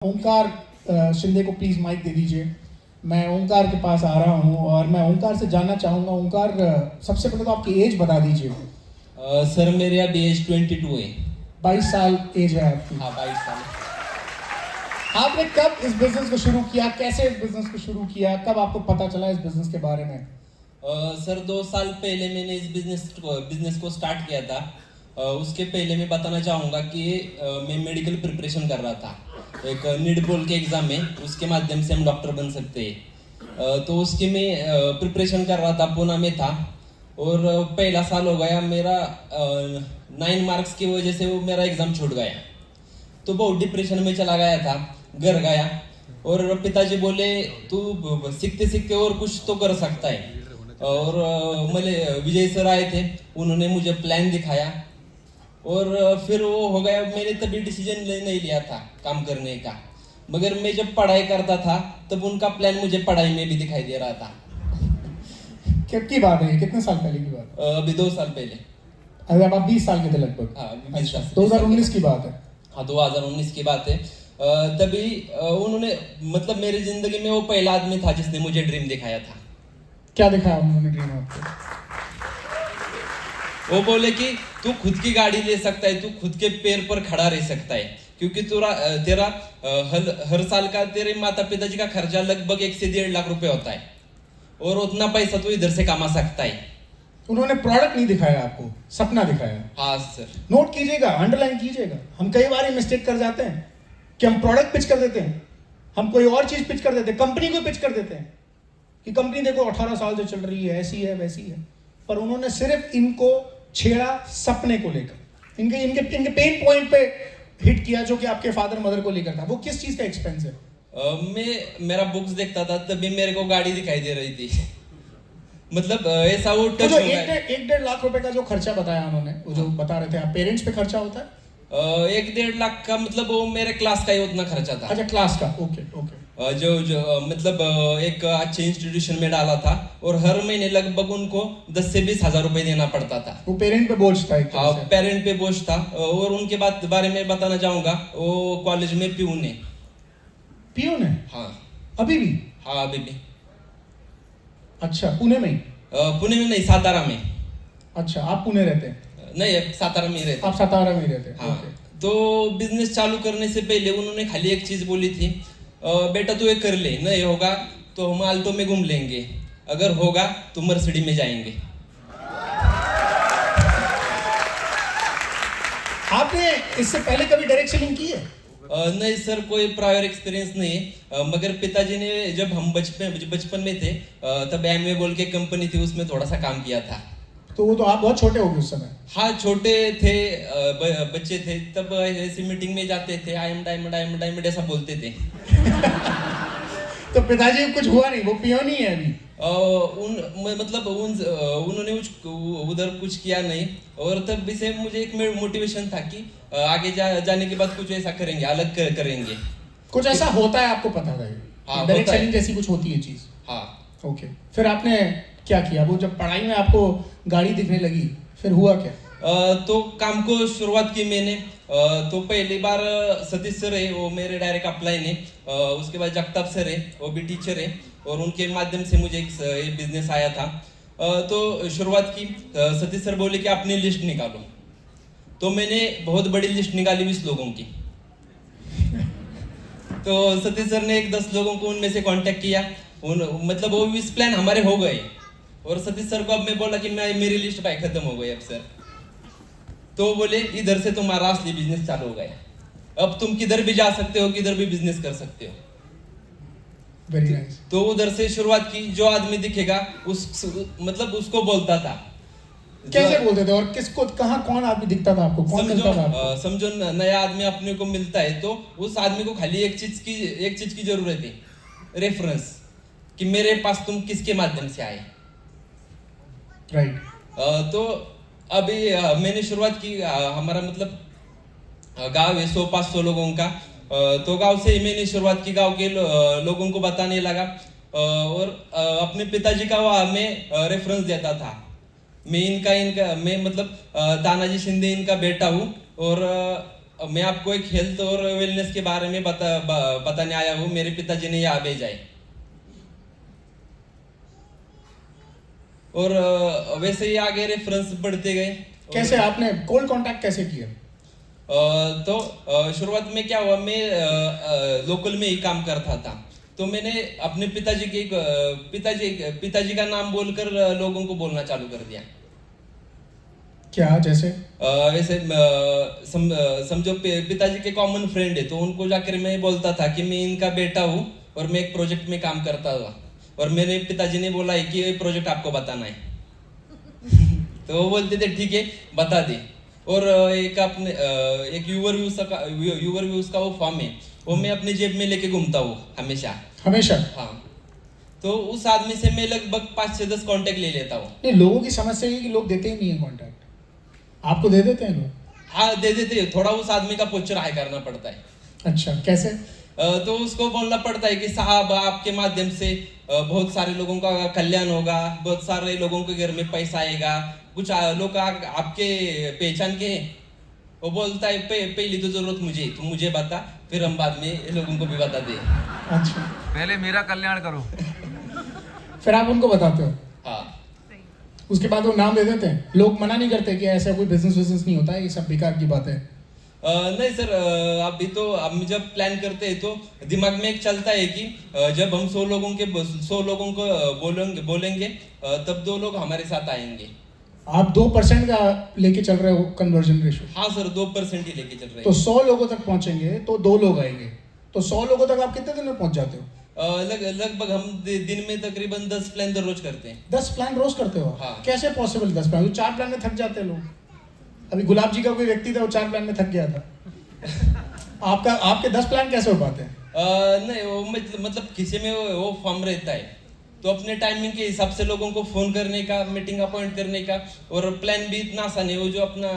ओंकार शिंदे को please mic दे दीजिए। मैं ओंकार के पास आ रहा हूँ और मैं ओंकार से जानना चाहूँगा। ओंकार, सबसे पहले तो आपकी एज बता दीजिए। सर मेरे अभी एज 22 है। 22 साल एज है आपकी? हाँ 22 साल। आपने कब इस बिजनेस को शुरू किया, कैसे इस बिजनेस को शुरू किया, कब आपको पता चला इस बिजनेस के बारे में? सर 2 साल पहले मैंने इस बिजनेस को स्टार्ट किया था। उसके पहले मैं बताना चाहूँगा कि मैं मेडिकल प्रिपरेशन कर रहा था। एक नीट बोल के एग्ज़ाम है, उसके माध्यम से हम डॉक्टर बन सकते हैं। तो उसकी मैं प्रिपरेशन कर रहा था, पूना में था। और पहला साल हो गया मेरा, 9 मार्क्स की वजह से वो मेरा एग्ज़ाम छूट गया। तो बहुत डिप्रेशन में चला गया था। घर गया और पिताजी बोले तू सीखते सीखते और कुछ तो कर सकता है। और मुझे विजय सर आए थे, उन्होंने मुझे प्लान दिखाया और फिर वो हो गया। मैंने तभी डिसीजन नहीं लिया था काम करने का, मगर मैं जब पढ़ाई करता था तब उनका प्लान मुझे पढ़ाई में भी दिखाई दे रहा था। कब की बात है? कितने साल पहले की बात? अभी 2 साल पहले। अरे अब आप 20 साल के थे लगभग? हाँ, अच्छा, 2019 की बात है। हाँ 2019 की बात है। तभी उन्होंने मतलब मेरी जिंदगी में वो पहला आदमी था जिसने मुझे ड्रीम दिखाया था। क्या दिखाया उन्होंने ड्रीम आपको? वो बोले कि तू खुद की गाड़ी ले सकता है, तू खुद के पैर पर खड़ा रह सकता है, क्योंकि तेरा हर साल का तेरे माता पिताजी का खर्चा लगभग 1 से 1.5 लाख रुपए होता है और उतना पैसा तू इधर से कमा सकता है। उन्होंने प्रोडक्ट नहीं दिखाया आपको, सपना दिखाया। हाँ सर। नोट कीजिएगा, अंडरलाइन कीजिएगा। हम कई बार ये मिस्टेक कर जाते हैं कि हम प्रोडक्ट पिच कर देते हैं, हम कोई और चीज पिच कर देते हैं, कंपनी को पिच कर देते हैं कि कंपनी देखो 18 साल से चल रही है, ऐसी है वैसी है। पर उन्होंने सिर्फ इनको छेड़ा सपने को लेकर, इनके इनके इनके पेन पॉइंट पे हिट किया, जो कि आपके फादर मदर को लेकर था। वो किस चीज का एक्सपेंस है? मेरा बुक्स देखता था तभी मेरे को गाड़ी दिखाई दे रही थी। मतलब ऐसा वो टच जो हो गया। 1-1.5 लाख रुपए का जो खर्चा बताया उन्होंने, वो जो बता रहे थे आप, पेरेंट्स पे खर्चा होता है 1-1.5 लाख का, मतलब वो मेरे क्लास का ही उतना खर्चा था। अच्छा, क्लास का। Okay okay. जो मतलब एक अच्छे इंस्टीट्यूशन में डाला था और हर महीने लगभग उनको 10 से 20 हजार रुपए देना पड़ता था। वो पेरेंट पे बोझ था एक तरह से। पेरेंट पे बोझ था। और उनके बारे में बताना चाहूंगा, वो कॉलेज में प्यून है। पियून है? हाँ अभी भी? हाँ अभी भी। अच्छा, पुणे में ही? पुणे में नहीं, सातारा में। अच्छा, आप पुणे रहते हैं? नहीं, सातारा में ही रहते। आप सातारा में ही रहते हैं? हाँ। ओके। तो बिजनेस चालू करने से पहले उन्होंने खाली एक चीज बोली थी, बेटा तू ये कर ले, नहीं होगा तो हम आल्टो में घूम लेंगे, अगर होगा तो मर्सिडीज में जाएंगे। आपने इससे पहले कभी डायरेक्ट सेलिंग की है? नहीं सर, कोई प्रायर एक्सपीरियंस नहीं है। मगर पिताजी ने जब हम बचपन में थे तब एमवे बोल के कंपनी थी, उसमें थोड़ा सा काम किया था। तो वो तो आप बहुत छोटे हो गए उस समय? हाँ छोटे थे, बच्चे थे तब। ऐसी मीटिंग में जाते थे, आई एम डायमंड ऐसा बोलते थे। तो पिताजी को कुछ हुआ नहीं? वो पियोन ही है अभी? उन्होंने उधर कुछ किया नहीं। और तब से मुझे एक मोटिवेशन था कि आगे जाने के बाद कुछ ऐसा करेंगे, अलग करेंगे। कुछ ऐसा होता है, आपको पता था? हाँ, डायरेक्ट होता है। सेलिंग जैसी कुछ होती है चीज? हाँ। ओके। फिर आपने क्या किया? वो जब पढ़ाई में आपको गाड़ी दिखने लगी, फिर हुआ क्या? तो काम को शुरुआत की मैंने। तो पहली बार सतीश सर है, वो मेरे डायरेक्ट अपलाइन है। उसके बाद जगताप सर है, वो भी टीचर है, और उनके माध्यम से मुझे एक बिजनेस आया था। तो शुरुआत की, सतीश सर बोले कि अपनी लिस्ट निकालो। तो मैंने बहुत बड़ी लिस्ट निकाली 20 लोगों की। तो सतीश सर ने एक 10 लोगों को उनमें से कांटेक्ट किया। मतलब वो 20 प्लान हमारे हो गए। और सतीश सर को अब मैं बोला कि मेरी लिस्ट भाई खत्म हो गई अब सर। तो बोले इधर से तुम्हारा असली बिजनेस चालू हो गया, अब तुम किधर भी जा सकते हो, किधर भी बिजनेस कर सकते हो। Very nice. तो उधर से शुरुआत की। जो आदमी दिखेगा मतलब उसको बोलता था। कैसे बोलते थे और किसको, कहाँ, कौन आदमी दिखता था आपको? कौन मिलता था आपको? समझो नया आदमी अपने को मिलता है तो उस आदमी को खाली एक चीज की जरूरत है, रेफरेंस, कि मेरे पास तुम किसके माध्यम से आए। राइट। तो अभी मैंने शुरुआत की। हमारा मतलब गांव है 100-500 लोगों का। तो गांव से ही मैंने शुरुआत की, गांव के लोगों को बताने लगा। और अपने पिताजी का वो हमें रेफरेंस देता था। मैं मतलब तानाजी शिंदे इनका बेटा हूँ और मैं आपको एक हेल्थ और वेलनेस के बारे में बताने आया हूँ। मेरे पिताजी ने यहाँ भेजा है। और वैसे ही आगे रेफरेंस बढ़ते गए। कैसे आपने कोल्ड कांटेक्ट कैसे किया? तो शुरुआत में क्या हुआ, मैं लोकल में ही काम करता था, तो मैंने अपने पिताजी का नाम बोलकर लोगों को बोलना चालू कर दिया। क्या जैसे? वैसे समझो पिताजी के कॉमन फ्रेंड है, तो उनको जाकर मैं बोलता था कि मैं इनका बेटा हूँ और मैं एक प्रोजेक्ट में काम करता था, और मेरे पिताजी ने बोला है कि ये प्रोजेक्ट आपको बताना है। तो वो बोलते थे ठीक है बता दे। और एक यूवर का वो फॉर्म है, वो मैं अपनी जेब में लेके घूमता हूँ हमेशा। हाँ, तो उस आदमी से मैं लगभग 5 से 10 कांटेक्ट ले लेता हूँ। नहीं, लोगों की समस्या है कि लोग देते ही नहीं है कांटेक्ट। आपको दे देते हैं लोग? हाँ दे देते हैं, थोड़ा उस आदमी का पोस्चर हाई करना पड़ता है। अच्छा, कैसे? तो उसको बोलना पड़ता है कि साहब आपके माध्यम से बहुत सारे लोगों का कल्याण होगा, बहुत सारे लोगों के घर में पैसा आएगा, कुछ लोग आपके पहचान के हैं। वो बोलता है पहली तो जरूरत मुझे, तुम मुझे बता, फिर हम बाद में लोगों को भी बता दे। अच्छा, पहले मेरा कल्याण करो। फिर आप उनको बताते हो? हाँ। उसके बाद वो नाम दे देते हैं? लोग मना नहीं करते कि ऐसा कोई बिजनेस नहीं होता है, ये सब बेकार की बात है? नहीं सर, अभी तो हम जब प्लान करते हैं तो दिमाग में एक चलता है कि जब हम 100 लोगों को बोलेंगे तब 2 लोग हमारे साथ आएंगे। आप 2% का लेके चल रहे हो कन्वर्जन रेशो? हाँ सर, 2% ही लेके चल रहे हैं। तो 100 लोगों तक पहुंचेंगे तो 2 लोग आएंगे, तो 100 लोगों तक आप कितने दिन में पहुंच जाते हो? लगभग हम दिन में तकरीबन 10 प्लान रोज करते हैं। 10 प्लान रोज करते हो? हाँ। कैसे पॉसिबल 10 प्लान? 4 प्लान में थक जाते हैं लोग। अभी गुलाब जी का कोई व्यक्ति था, वो 4 प्लान में थक गया था। आपके 10 प्लान कैसे हो पाते हैं? नहीं, वो मतलब किसी में वो फॉर्म रहता है, तो अपने टाइमिंग के हिसाब से लोगों को फोन करने का, मीटिंग अपॉइंट करने का, और प्लान भी इतना आसान है। वो जो अपना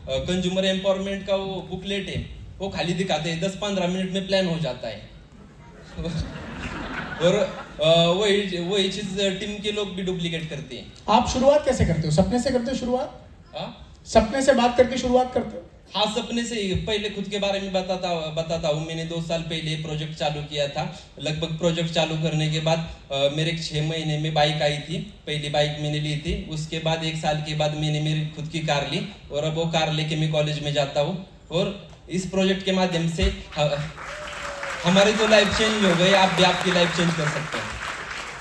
कंज्यूमर एम्पावरमेंट का वो बुकलेट है, वो खाली दिखाते हैं, 10-15 मिनट में प्लान हो जाता है। और वही चीज टीम के लोग भी डुप्लीकेट करते हैं। आप शुरुआत कैसे करते हो? सपने से करते हो शुरुआत? सपने से बात करके शुरुआत करते हो? हाँ, सपने से ही। पहले खुद के बारे में बताता हूँ। मैंने 2 साल पहले प्रोजेक्ट चालू किया था। लगभग प्रोजेक्ट चालू करने के बाद मेरे 6 महीने में बाइक आई थी। पहली बाइक मैंने ली थी। उसके बाद 1 साल के बाद मैंने मेरी खुद की कार ली, और अब वो कार लेके मैं कॉलेज में जाता हूँ। और इस प्रोजेक्ट के माध्यम से हमारी तो लाइफ चेंज हो गई, आप भी आपकी लाइफ चेंज कर सकते हैं।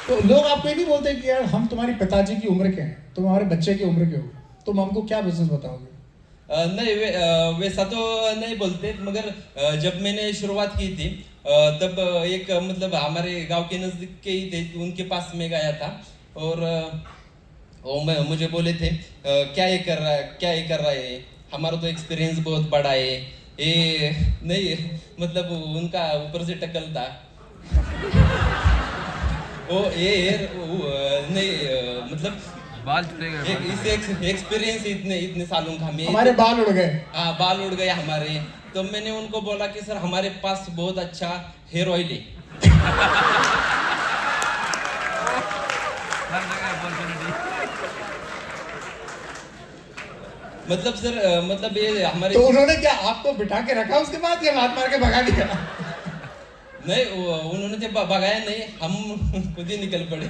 तो लोग आपको ये नहीं बोलते कि यार हम तुम्हारी पिताजी की उम्र के हैं, तुम हमारे बच्चे की उम्र के हो, तुम हमको क्या बिजनेस बताओगे? नहीं, वैसा तो नहीं बोलते, मगर जब मैंने शुरुआत की थी तब एक मतलब हमारे गांव के नजदीक के ही थे, उनके पास में गया था, और वो मुझे बोले थे क्या ये कर रहा है, हमारा तो एक्सपीरियंस बहुत बड़ा है। ये नहीं, मतलब उनका ऊपर से टकल था। वो नहीं, मतलब बाल चले गए। इसे एक्सपीरियंस इतने सालों का हमारे बाल उड़ गए। हाँ, बाल उड़ गए हमारे। तो मैंने उनको बोला कि सर हमारे पास बहुत अच्छा हेयर ऑयल है। मतलब सर, मतलब ये हमारे। तो उन्होंने क्या आपको बिठा के रखा उसके बाद, या हाथ मार के भगा दिया? नहीं, उन्होंने तो भगाया नहीं, हम खुद ही निकल पड़े।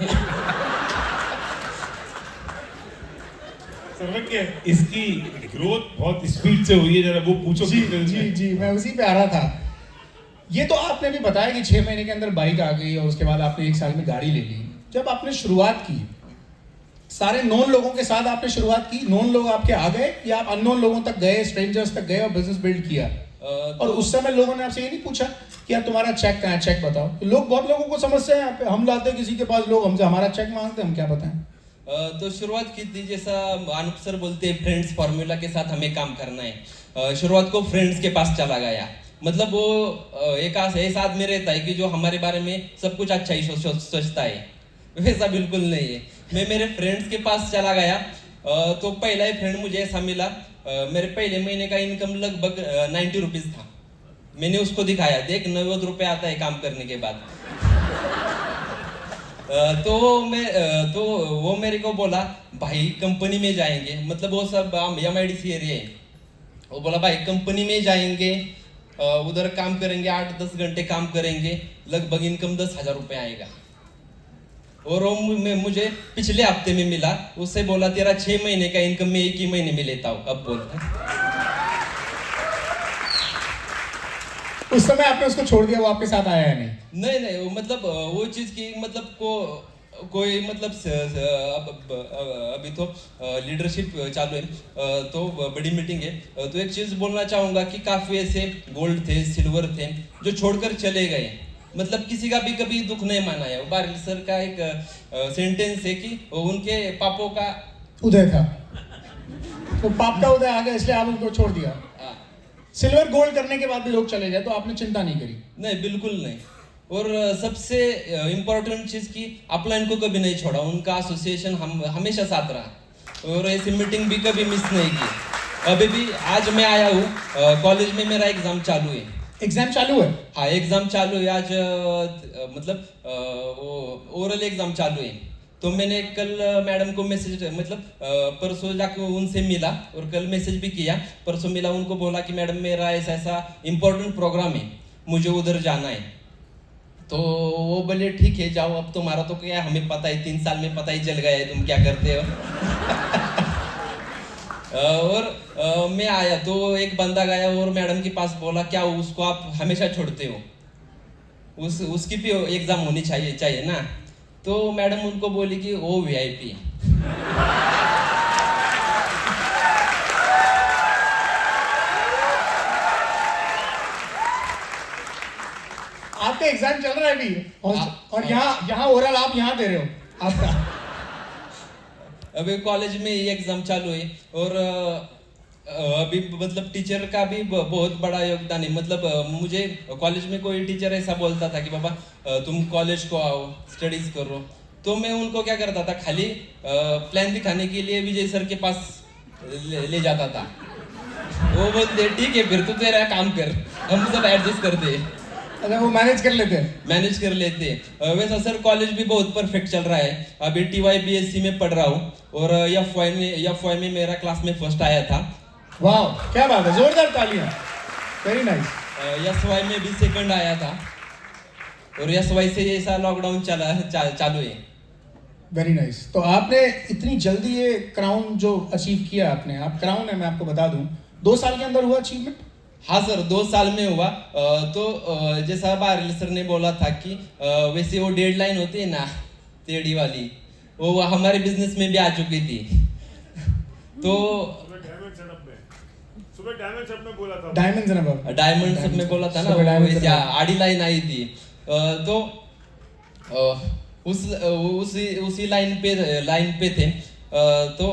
इसकी ग्रोथ बहुत स्पीड से हुई है, जरा वो पूछो। जी, मैं उसी पे आ रहा था। ये तो आपने भी बताया कि 6 महीने के अंदर बाइक आ गई, और उसके बाद आपने 1 साल में गाड़ी ले ली। जब आपने शुरुआत की, सारे नोन लोगों के साथ आपने शुरुआत की, नोन लोग आपके आ गए, या आप अननोन लोगों तक गए, स्ट्रेंजर्स तक गए और बिजनेस बिल्ड किया? और उस समय लोगों ने आपसे ये नहीं पूछा कि यार तुम्हारा चेक कहाँ है, चेक बताओ? लोग, बहुत लोगों को समस्या है यहाँ पे, हम लाते किसी के पास, लोग हमसे हमारा चेक मांगते, हम क्या बताएं? तो शुरुआत की थी, जैसा अनूप सर बोलते हैं, फ्रेंड्स फार्मूला के साथ हमें काम करना है। शुरुआत को फ्रेंड्स के पास चला गया। मतलब वो एक ऐसा आदमी रहता है कि जो हमारे बारे में सब कुछ अच्छा ही सोचता है, वैसा बिल्कुल नहीं है। मैं मेरे फ्रेंड्स के पास चला गया, तो पहला ही फ्रेंड मुझे ऐसा मिला, मेरे पहले महीने का इनकम लगभग 90 रुपीज था। मैंने उसको दिखाया, देख 90 रुपये आता है काम करने के बाद। तो वो मेरे को बोला भाई कंपनी में जाएंगे, मतलब वो सब MIDC एरिया है। वो बोला भाई कंपनी में जाएंगे, उधर काम करेंगे, 8-10 घंटे काम करेंगे, लगभग इनकम 10,000 रुपये आएगा। और वो मुझे पिछले हफ्ते में मिला, उससे बोला तेरा 6 महीने का इनकम मैं 1 ही महीने में लेता हूँ। अब बोल उस समय आपने उसको छोड़ दिया, वो आपके साथ आया है नहीं? नहीं, वो मतलब वो चीज की मतलब कोई मतलब अभी तो लीडरशिप चालू है, तो बड़ी मीटिंग है, तो एक चीज बोलना चाहूंगा कि काफी ऐसे गोल्ड थे, सिल्वर थे जो छोड़कर चले गए, मतलब किसी का भी कभी दुख नहीं माना है। बारिल सर का एक सेंटेंस है कि उनके पापों का उदय था, तो पाप का उदय आ गया, इसलिए आप उनको छोड़ दिया। सिल्वर गोल्ड करने के बाद भी लोग चले गए, तो आपने चिंता नहीं करी? नहीं, बिल्कुल नहीं। और सबसे इम्पोर्टेंट चीज की अपलाइन को कभी नहीं छोड़ा, उनका एसोसिएशन हम हमेशा साथ रहा और ऐसी मीटिंग भी कभी मिस नहीं की। अभी भी आज मैं आया हूँ, कॉलेज में मेरा एग्जाम चालू है। एग्जाम चालू है? हाँ, एग्जाम चालू है आज, मतलब वो ओरल एग्जाम चालू है। तो मैंने कल मैडम को मैसेज मतलब परसों जाकर उनसे मिला और कल मैसेज भी किया, परसों मिला, उनको बोला कि मैडम मेरा ऐसा इम्पोर्टेंट प्रोग्राम है, मुझे उधर जाना है। तो वो बोले ठीक है जाओ, अब तुम्हारा तो क्या हमें पता है, 3 साल में पता ही चल गया है तुम क्या करते हो। और मैं आया तो एक बंदा गया और मैडम के पास बोला क्या उसको आप हमेशा छोड़ते हो, उसकी भी एग्जाम होनी चाहिए ना। तो मैडम उनको बोली कि वो VIP। आपका एग्जाम चल रहा है अभी, और यहाँ ओरल आप यहाँ दे रहे हो आपका? अभी कॉलेज में ये एग्जाम चालू है और अभी मतलब टीचर का भी बहुत बड़ा योगदान है। मतलब मुझे कॉलेज में कोई टीचर ऐसा बोलता था कि बाबा तुम कॉलेज को आओ, स्टडीज करो, तो मैं उनको क्या करता था, खाली प्लान दिखाने के लिए विजय सर के पास ले जाता था। वो बोलते ठीक है फिर तू तेरा काम कर, हम सब एडजस्ट करते। अच्छा, वो मैनेज कर लेते हैं? मैनेज कर लेते हैं। वैसा सर कॉलेज भी बहुत परफेक्ट चल रहा है, अभी TY BSc में पढ़ रहा हूँ और FY में मेरा क्लास में फर्स्ट आया था। वाह, क्या बात है, जोरदार तालियां, वेरी नाइस। SY में भी सेकंड आया था और SY से ऐसा लॉकडाउन चालू है। Very nice. तो आपने इतनी जल्दी ये क्राउन जो अचीव किया आपने, आप क्राउन है, मैं आपको बता दूं 2 साल के अंदर हुआ अचीवमेंट? हाँ सर, 2 साल में हुआ। तो जैसा बारिल सर ने बोला था कि वैसे वो डेडलाइन होती है ना टेढ़ी वाली, वो हमारे बिजनेस में भी आ चुकी थी। तो सुबह डायमंड सब में बोला था, डायमंड सब में बोला था ना, वैसे आड़ी लाइन आई थी। तो उसी लाइन पे थे। तो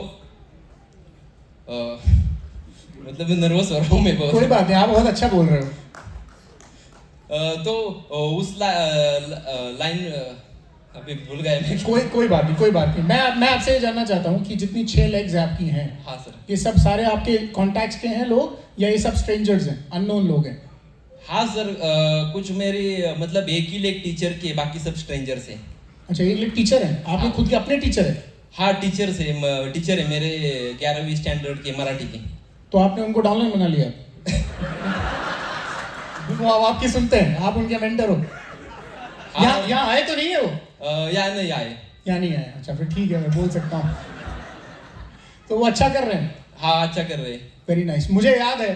मतलब नर्वस हो रहा हूँ मैं बहुत। कोई बात नहीं, आप बहुत अच्छा बोल रहे हो। तो उस लाइन अभी भूल गए मैं। कोई बात नहीं। मैं आपसे ये जानना चाहता हूँ कि जितनी 6 लेग्स आपकी हैं, हाँ सर, ये सब सारे आपके कॉन्टैक्ट्स के हैं लोग, या ये सब स्ट्रेंजर्स हैं, अननोन लोग हैं? हाँ सर, कुछ मेरी मतलब एक ही लेग टीचर के, बाकी सब स्ट्रेंजर्स हैं। अच्छा, एक लेग टीचर है आपके? खुद के अपने टीचर है? हाँ, टीचर है मेरे 11वीं स्टैंडर्ड के मराठी के। तो आपने उनको डाउनलाइन बना लिया? वो आपकी सुनते हैं, आप उनके मेंटर हो? यहाँ आए तो नहीं है वो? यहाँ नहीं आए। यहाँ नहीं आए, अच्छा फिर ठीक है, मैं बोल सकता हूँ। तो वो अच्छा कर रहे हैं? हाँ, अच्छा कर रहे हैं। Very nice. मुझे याद है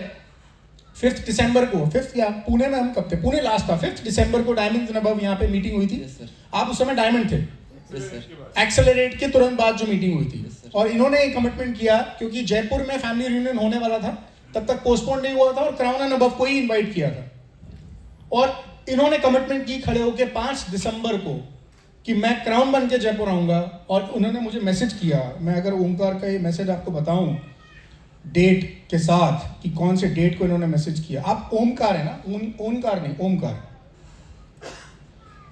5 दिसंबर को, 5 या पुणे में हम कब थे? पुणे लास्ट था। 5 दिसंबर को डायमंड्स एंड अबव यहाँ पे मीटिंग हुई थी। Yes sir. आप उस समय डायमंड थे? Yes sir. एक्सेलरेट के तुरंत बाद जो मीटिंग हुई थी, Yes, sir. और इन्होंने कमिटमेंट किया, क्योंकि जयपुर में फैमिली रियूनियन होने वाला था, तब तक पोस्टपोन नहीं हुआ था, और क्राउन एंड अबव को ही इनवाइट किया था। और इन्होंने कमिटमेंट की खड़े होकर 5 दिसंबर को कि मैं क्राउन बन के जयपुर आऊंगा। और उन्होंने मुझे मैसेज किया, मैं अगर ओमकार का ये मैसेज आपको बताऊं डेट के साथ कि कौन से डेट को इन्होंने मैसेज किया। आप ओमकार है ना? ओमकार नहीं, ओमकार।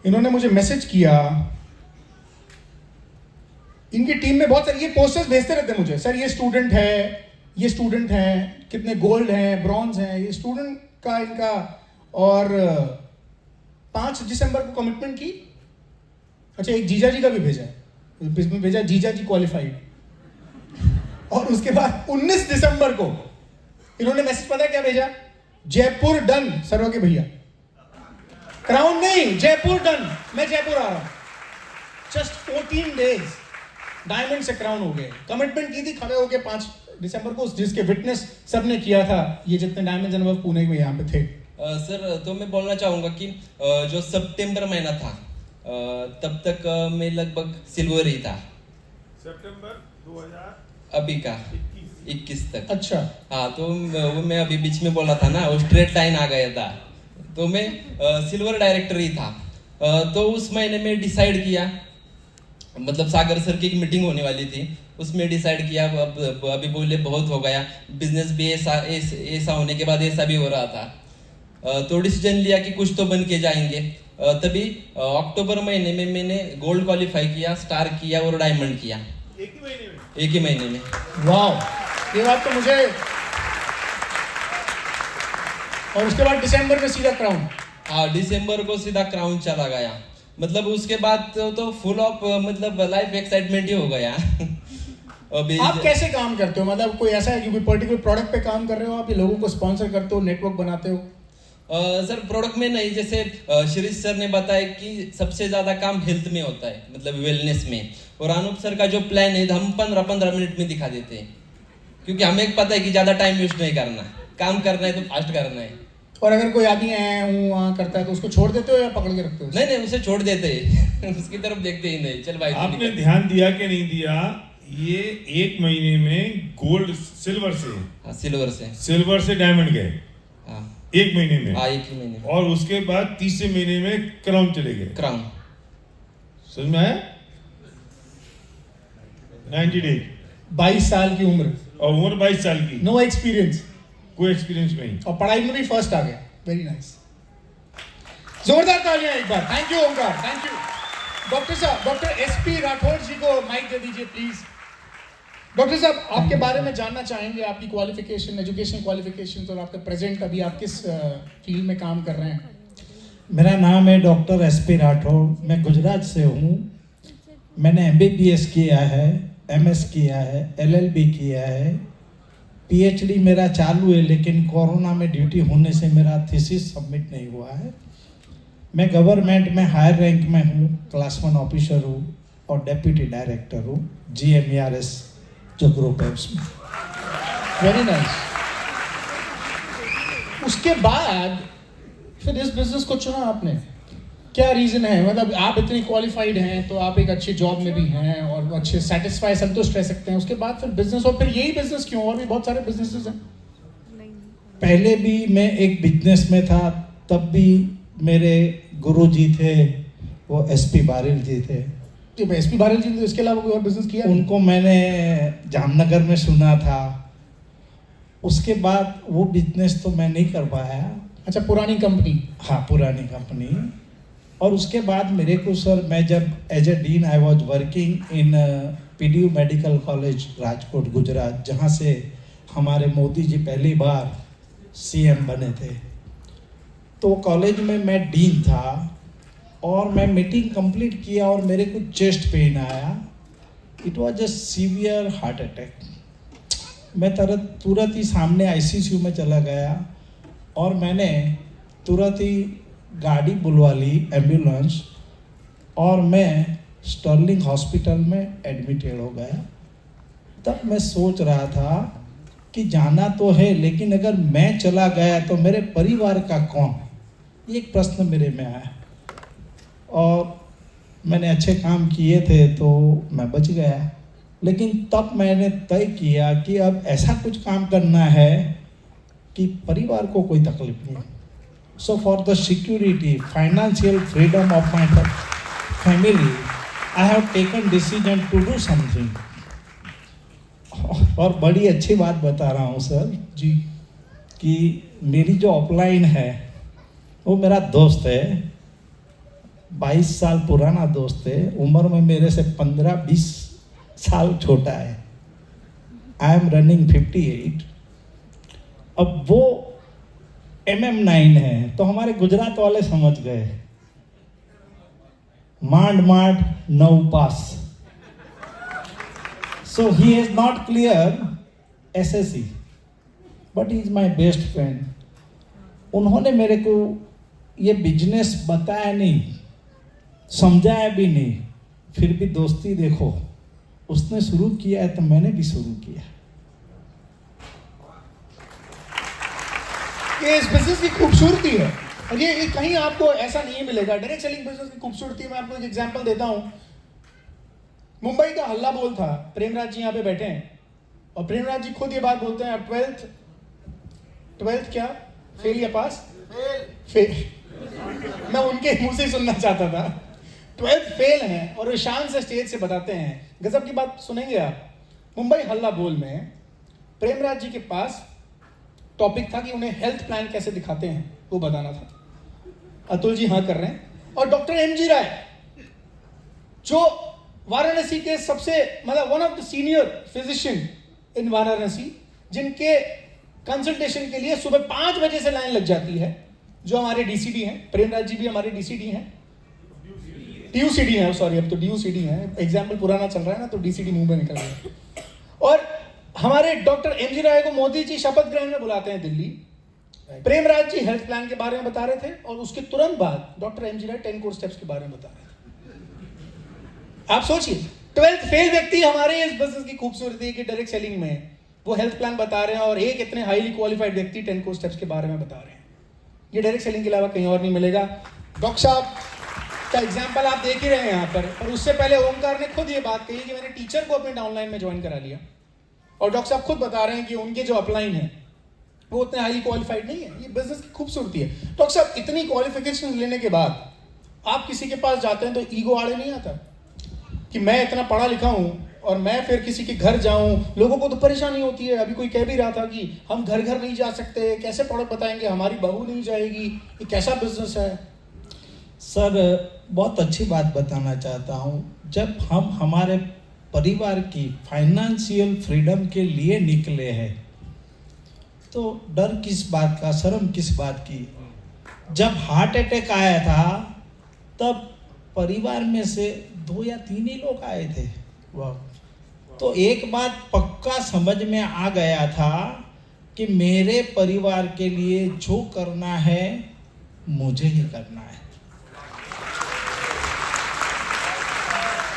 इन्होंने मुझे मैसेज किया, इनकी टीम में बहुत सारे ये पोस्टर्स भेजते रहते हैं मुझे, सर ये स्टूडेंट है, कितने गोल्ड हैं, ब्रॉन्ज हैं, ये स्टूडेंट का इनका। और 5 दिसंबर को कमिटमेंट की। अच्छा, एक जीजा जी का भी भेजा जीजा जी क्वालिफाइड। और उसके बाद 19 दिसंबर को इन्होंने मैसेज पता है क्या भेजा? जयपुर डन सरोगे भैया, क्राउन नहीं, जयपुर डन, मैं जयपुर आ रहा हूं। जस्ट 14 डेज डायमंड से क्राउन हो गए। कमिटमेंट की थी खड़े होके 5 दिसंबर को, जिसके विटनेस सबने किया था, ये जितने डायमंड अनुभव पुणे में यहाँ पे थे। सर तो मैं बोलना चाहूँगा कि जो सितंबर महीना था तब तक मैं लगभग सिल्वर ही था। सितंबर 2000 अभी का 21 तक। अच्छा, हाँ, तो वो मैं अभी बीच में बोला था ना, वो स्ट्रेट लाइन आ गया था, तो मैं सिल्वर डायरेक्टर ही था। तो उस महीने में डिसाइड किया, मतलब सागर सर की एक मीटिंग होने वाली थी, उसमें डिसाइड किया, अब अभी बोले बहुत हो गया, बिजनेस भी ऐसा होने के बाद ऐसा भी हो रहा था, तो डिसीजन लिया कि कुछ तो बन के जाएंगे। तभी अक्टूबर महीने में मैंने गोल्ड क्वालिफाई किया, स्टार किया और डायमंड किया एक ही महीने में। वाह, ये बात तो मुझे। और उसके बाद दिसंबर में सीधा क्राउन। हाँ, दिसंबर को सीधा क्राउन चला गया, मतलब उसके बाद तो फुल ऑफ मतलब लाइफ एक्साइटमेंट ही हो गया। अभी आप कैसे काम करते हो? मतलब कोई ऐसा है कि कोई पर्टिकुलर प्रोडक्ट पे काम कर रहे हो आप, या लोगों को स्पॉन्सर करते हो, नेटवर्क बनाते हो? सर प्रोडक्ट में नहीं, जैसे शिरीष सर ने बताया कि सबसे ज्यादा काम हेल्थ में होता है, मतलब वेलनेस में, और अनूप सर का जो प्लान है हम 15-15 मिनट में दिखा देते हैं, क्योंकि हमें पता है कि ज्यादा टाइम वेस्ट नहीं करना, काम करना है तो फास्ट करना है। और अगर कोई आदमी वहाँ करता है तो उसको छोड़ देते हो या पकड़ के रखते हो? नहीं, उसे छोड़ देते हैं। उसकी तरफ देखते ही नहीं, चल भाई। आपने ध्यान दिया कि नहीं दिया, ये 1 महीने में गोल्ड सिल्वर से, हाँ, सिल्वर से डायमंड गए। हाँ, 1 महीने में। हाँ, 1 ही महीने में। और उसके बाद तीसरे महीने में क्राउन चले गए। क्राउन समझ में आया? 90 डेज 22 साल की उम्र, और उम्र 22 साल की, नो एक्सपीरियंस, कोई एक्सपीरियंस नहीं, और पढ़ाई में भी फर्स्ट आ गया। वेरी नाइस, जोरदार तालियां एक बार। Thank you Omkar, thank you. Doctor साहब, डॉक्टर एसपी राठौर जी को माइक दे दीजिए प्लीज। डॉक्टर साहब, आपके बारे में जानना चाहेंगे, आपकी क्वालिफिकेशन, एजुकेशन क्वालिफिकेशन, और आपका प्रेजेंट अभी आप किस फील्ड में काम कर रहे हैं? मेरा नाम है डॉक्टर एसपी राठौर, मैं गुजरात से हूँ। मैंने एमबीबीएस किया है, एमएस किया है, एलएलबी किया है, पीएचडी मेरा चालू है, लेकिन कोरोना में ड्यूटी होने से मेरा थीसिस सबमिट नहीं हुआ है। मैं गवर्नमेंट में हायर रैंक में हूँ, क्लास 1 ऑफिसर हूँ और डेप्यूटी डायरेक्टर हूँ GMERS जो ग्रुप है उसमें। Very nice. उसके बाद फिर इस बिजनेस को चुना आपने, क्या रीजन है? मतलब आप इतनी क्वालिफाइड हैं तो आप एक अच्छी जॉब में भी हैं और अच्छे सेटिस्फाई, संतुष्ट रह सकते हैं, उसके बाद फिर बिजनेस, और फिर यही बिजनेस क्यों? और भी बहुत सारे बिजनेसेस हैं। पहले भी मैं एक बिजनेस में था, तब भी मेरे गुरुजी थे, वो एसपी बारिल जी थे। एसपी बारिल जी ने इसके अलावा कोई और बिजनेस किया? उनको मैंने जामनगर में सुना था, उसके बाद वो बिजनेस तो मैं नहीं कर पाया। अच्छा, पुरानी कंपनी? हाँ, पुरानी कंपनी। और उसके बाद मेरे को सर, मैं जब as a dean I was working in PDU medical college Rajkot Gujarat, जहाँ से हमारे मोदी जी पहली बार CM बने थे, तो कॉलेज में मैं डीन था और मैं मीटिंग कंप्लीट किया और मेरे को चेस्ट पेन आया। It was a severe heart attack. मैं तुरंत ही सामने ICCU में चला गया और मैंने तुरंत ही गाड़ी बुलवा ली, एम्बुलेंस, और मैं स्टर्लिंग हॉस्पिटल में एडमिटेड हो गया। तब मैं सोच रहा था कि जाना तो है, लेकिन अगर मैं चला गया तो मेरे परिवार का कौन? ये एक प्रश्न मेरे में आया। और मैंने अच्छे काम किए थे तो मैं बच गया, लेकिन तब मैंने तय किया कि अब ऐसा कुछ काम करना है कि परिवार को कोई तकलीफ नहीं। So for the security, financial freedom of my family, I have taken decision to do something. और बड़ी अच्छी बात बता रहा हूँ सर जी, कि मेरी जो अपलाइन है वो मेरा दोस्त है, 22 साल पुराना दोस्त है, उम्र में मेरे से 15-20 साल छोटा है। I am running 58। अब वो MM9 है, तो हमारे गुजरात वाले समझ गए, मांड 9 पास। So he has not clear SSC, but is my best friend. उन्होंने मेरे को ये बिजनेस बताया नहीं, समझाया भी नहीं, फिर भी दोस्ती देखो, उसने शुरू किया है तो मैंने भी शुरू किया। ये इस बिजनेस की खूबसूरती है, और ये कहीं आपको ऐसा नहीं मिलेगा। डायरेक्ट सेलिंग बिजनेस की खूबसूरती, मैं आपको एक एग्जांपल देता हूं। मुंबई का हल्ला बोल था, प्रेमराज जी यहाँ पे बैठे हैं, और प्रेमराज जी खुद ये बात बोलते हैं, ट्वेल्थ क्या फेल या पास? फेल। मैं उनके मुंह से सुनना चाहता था। 12th फेल हैं और वो शान से स्टेज से बताते हैं। गजब की बात सुनेंगे आप। मुंबई हल्ला बोल में प्रेमराज जी के पास टॉपिक था कि उन्हें हेल्थ प्लान कैसे दिखाते हैं वो बताना था। अतुल जी हाँ कर रहे हैं। और डॉक्टर एमजी राय, जो वाराणसी के सबसे मतलब one of the senior physician इन वाराणसी, जिनके कंसल्टेशन के लिए सुबह 5 बजे से लाइन लग जाती है, जो हमारे डीसीडी हैं। प्रेमराज जी भी हमारे डीसीडी हैं, डीयूसीडी है, सॉरी अब तो डीयूसीडी है, एग्जाम्पल पुराना चल रहा है ना तो डीसीडी मुंह में निकल रहा है। और हमारे डॉक्टर एमजी राय को मोदी जी शपथ ग्रहण में बुलाते हैं दिल्ली। प्रेमराज जी हेल्थ प्लान के बारे में बता रहे थे, और उसके तुरंत बाद डॉक्टर एमजी राय 10 कोर स्टेप्स के बारे में बता रहे थे। आप सोचिए, 12th फेल व्यक्ति हमारे इस बिजनेस की खूबसूरती है कि डायरेक्ट सेलिंग में वो हेल्थ प्लान बता रहे हैं, और एक इतने हाईली क्वालिफाइड व्यक्ति 10 कोर स्टेप्स के बारे में बता रहे हैं। ये डायरेक्ट सेलिंग के अलावा कहीं और नहीं मिलेगा। डॉक्टर साहब का एग्जाम्पल आप देख ही रहे हैं यहाँ पर, और उससे पहले ओमकार ने खुद ये बात कही कि मैंने टीचर को अपने डाउनलाइन में ज्वाइन करा लिया, और डॉक्टर साहब खुद बता रहे हैं कि उनके जो अपलाइन है वो उतने हाईली क्वालिफाइड नहीं है। ये बिजनेस की खूबसूरती है। डॉक्टर साहब, इतनी क्वालिफिकेशन लेने के बाद आप किसी के पास जाते हैं तो ईगो आड़े नहीं आता कि मैं इतना पढ़ा लिखा हूं और मैं फिर किसी के घर जाऊं? लोगों को तो परेशानी होती है। अभी कोई कह भी रहा था कि हम घर घर नहीं जा सकते, कैसे प्रोडक्ट बताएंगे, हमारी बहू नहीं जाएगी, ये कैसा बिजनेस है? सर बहुत अच्छी बात बताना चाहता हूँ। जब हम हमारे परिवार की फाइनेंशियल फ्रीडम के लिए निकले हैं तो डर किस बात का, शर्म किस बात की। जब हार्ट अटैक आया था तब परिवार में से 2 या 3 ही लोग आए थे। तो एक बात पक्का समझ में आ गया था कि मेरे परिवार के लिए जो करना है मुझे ही करना है।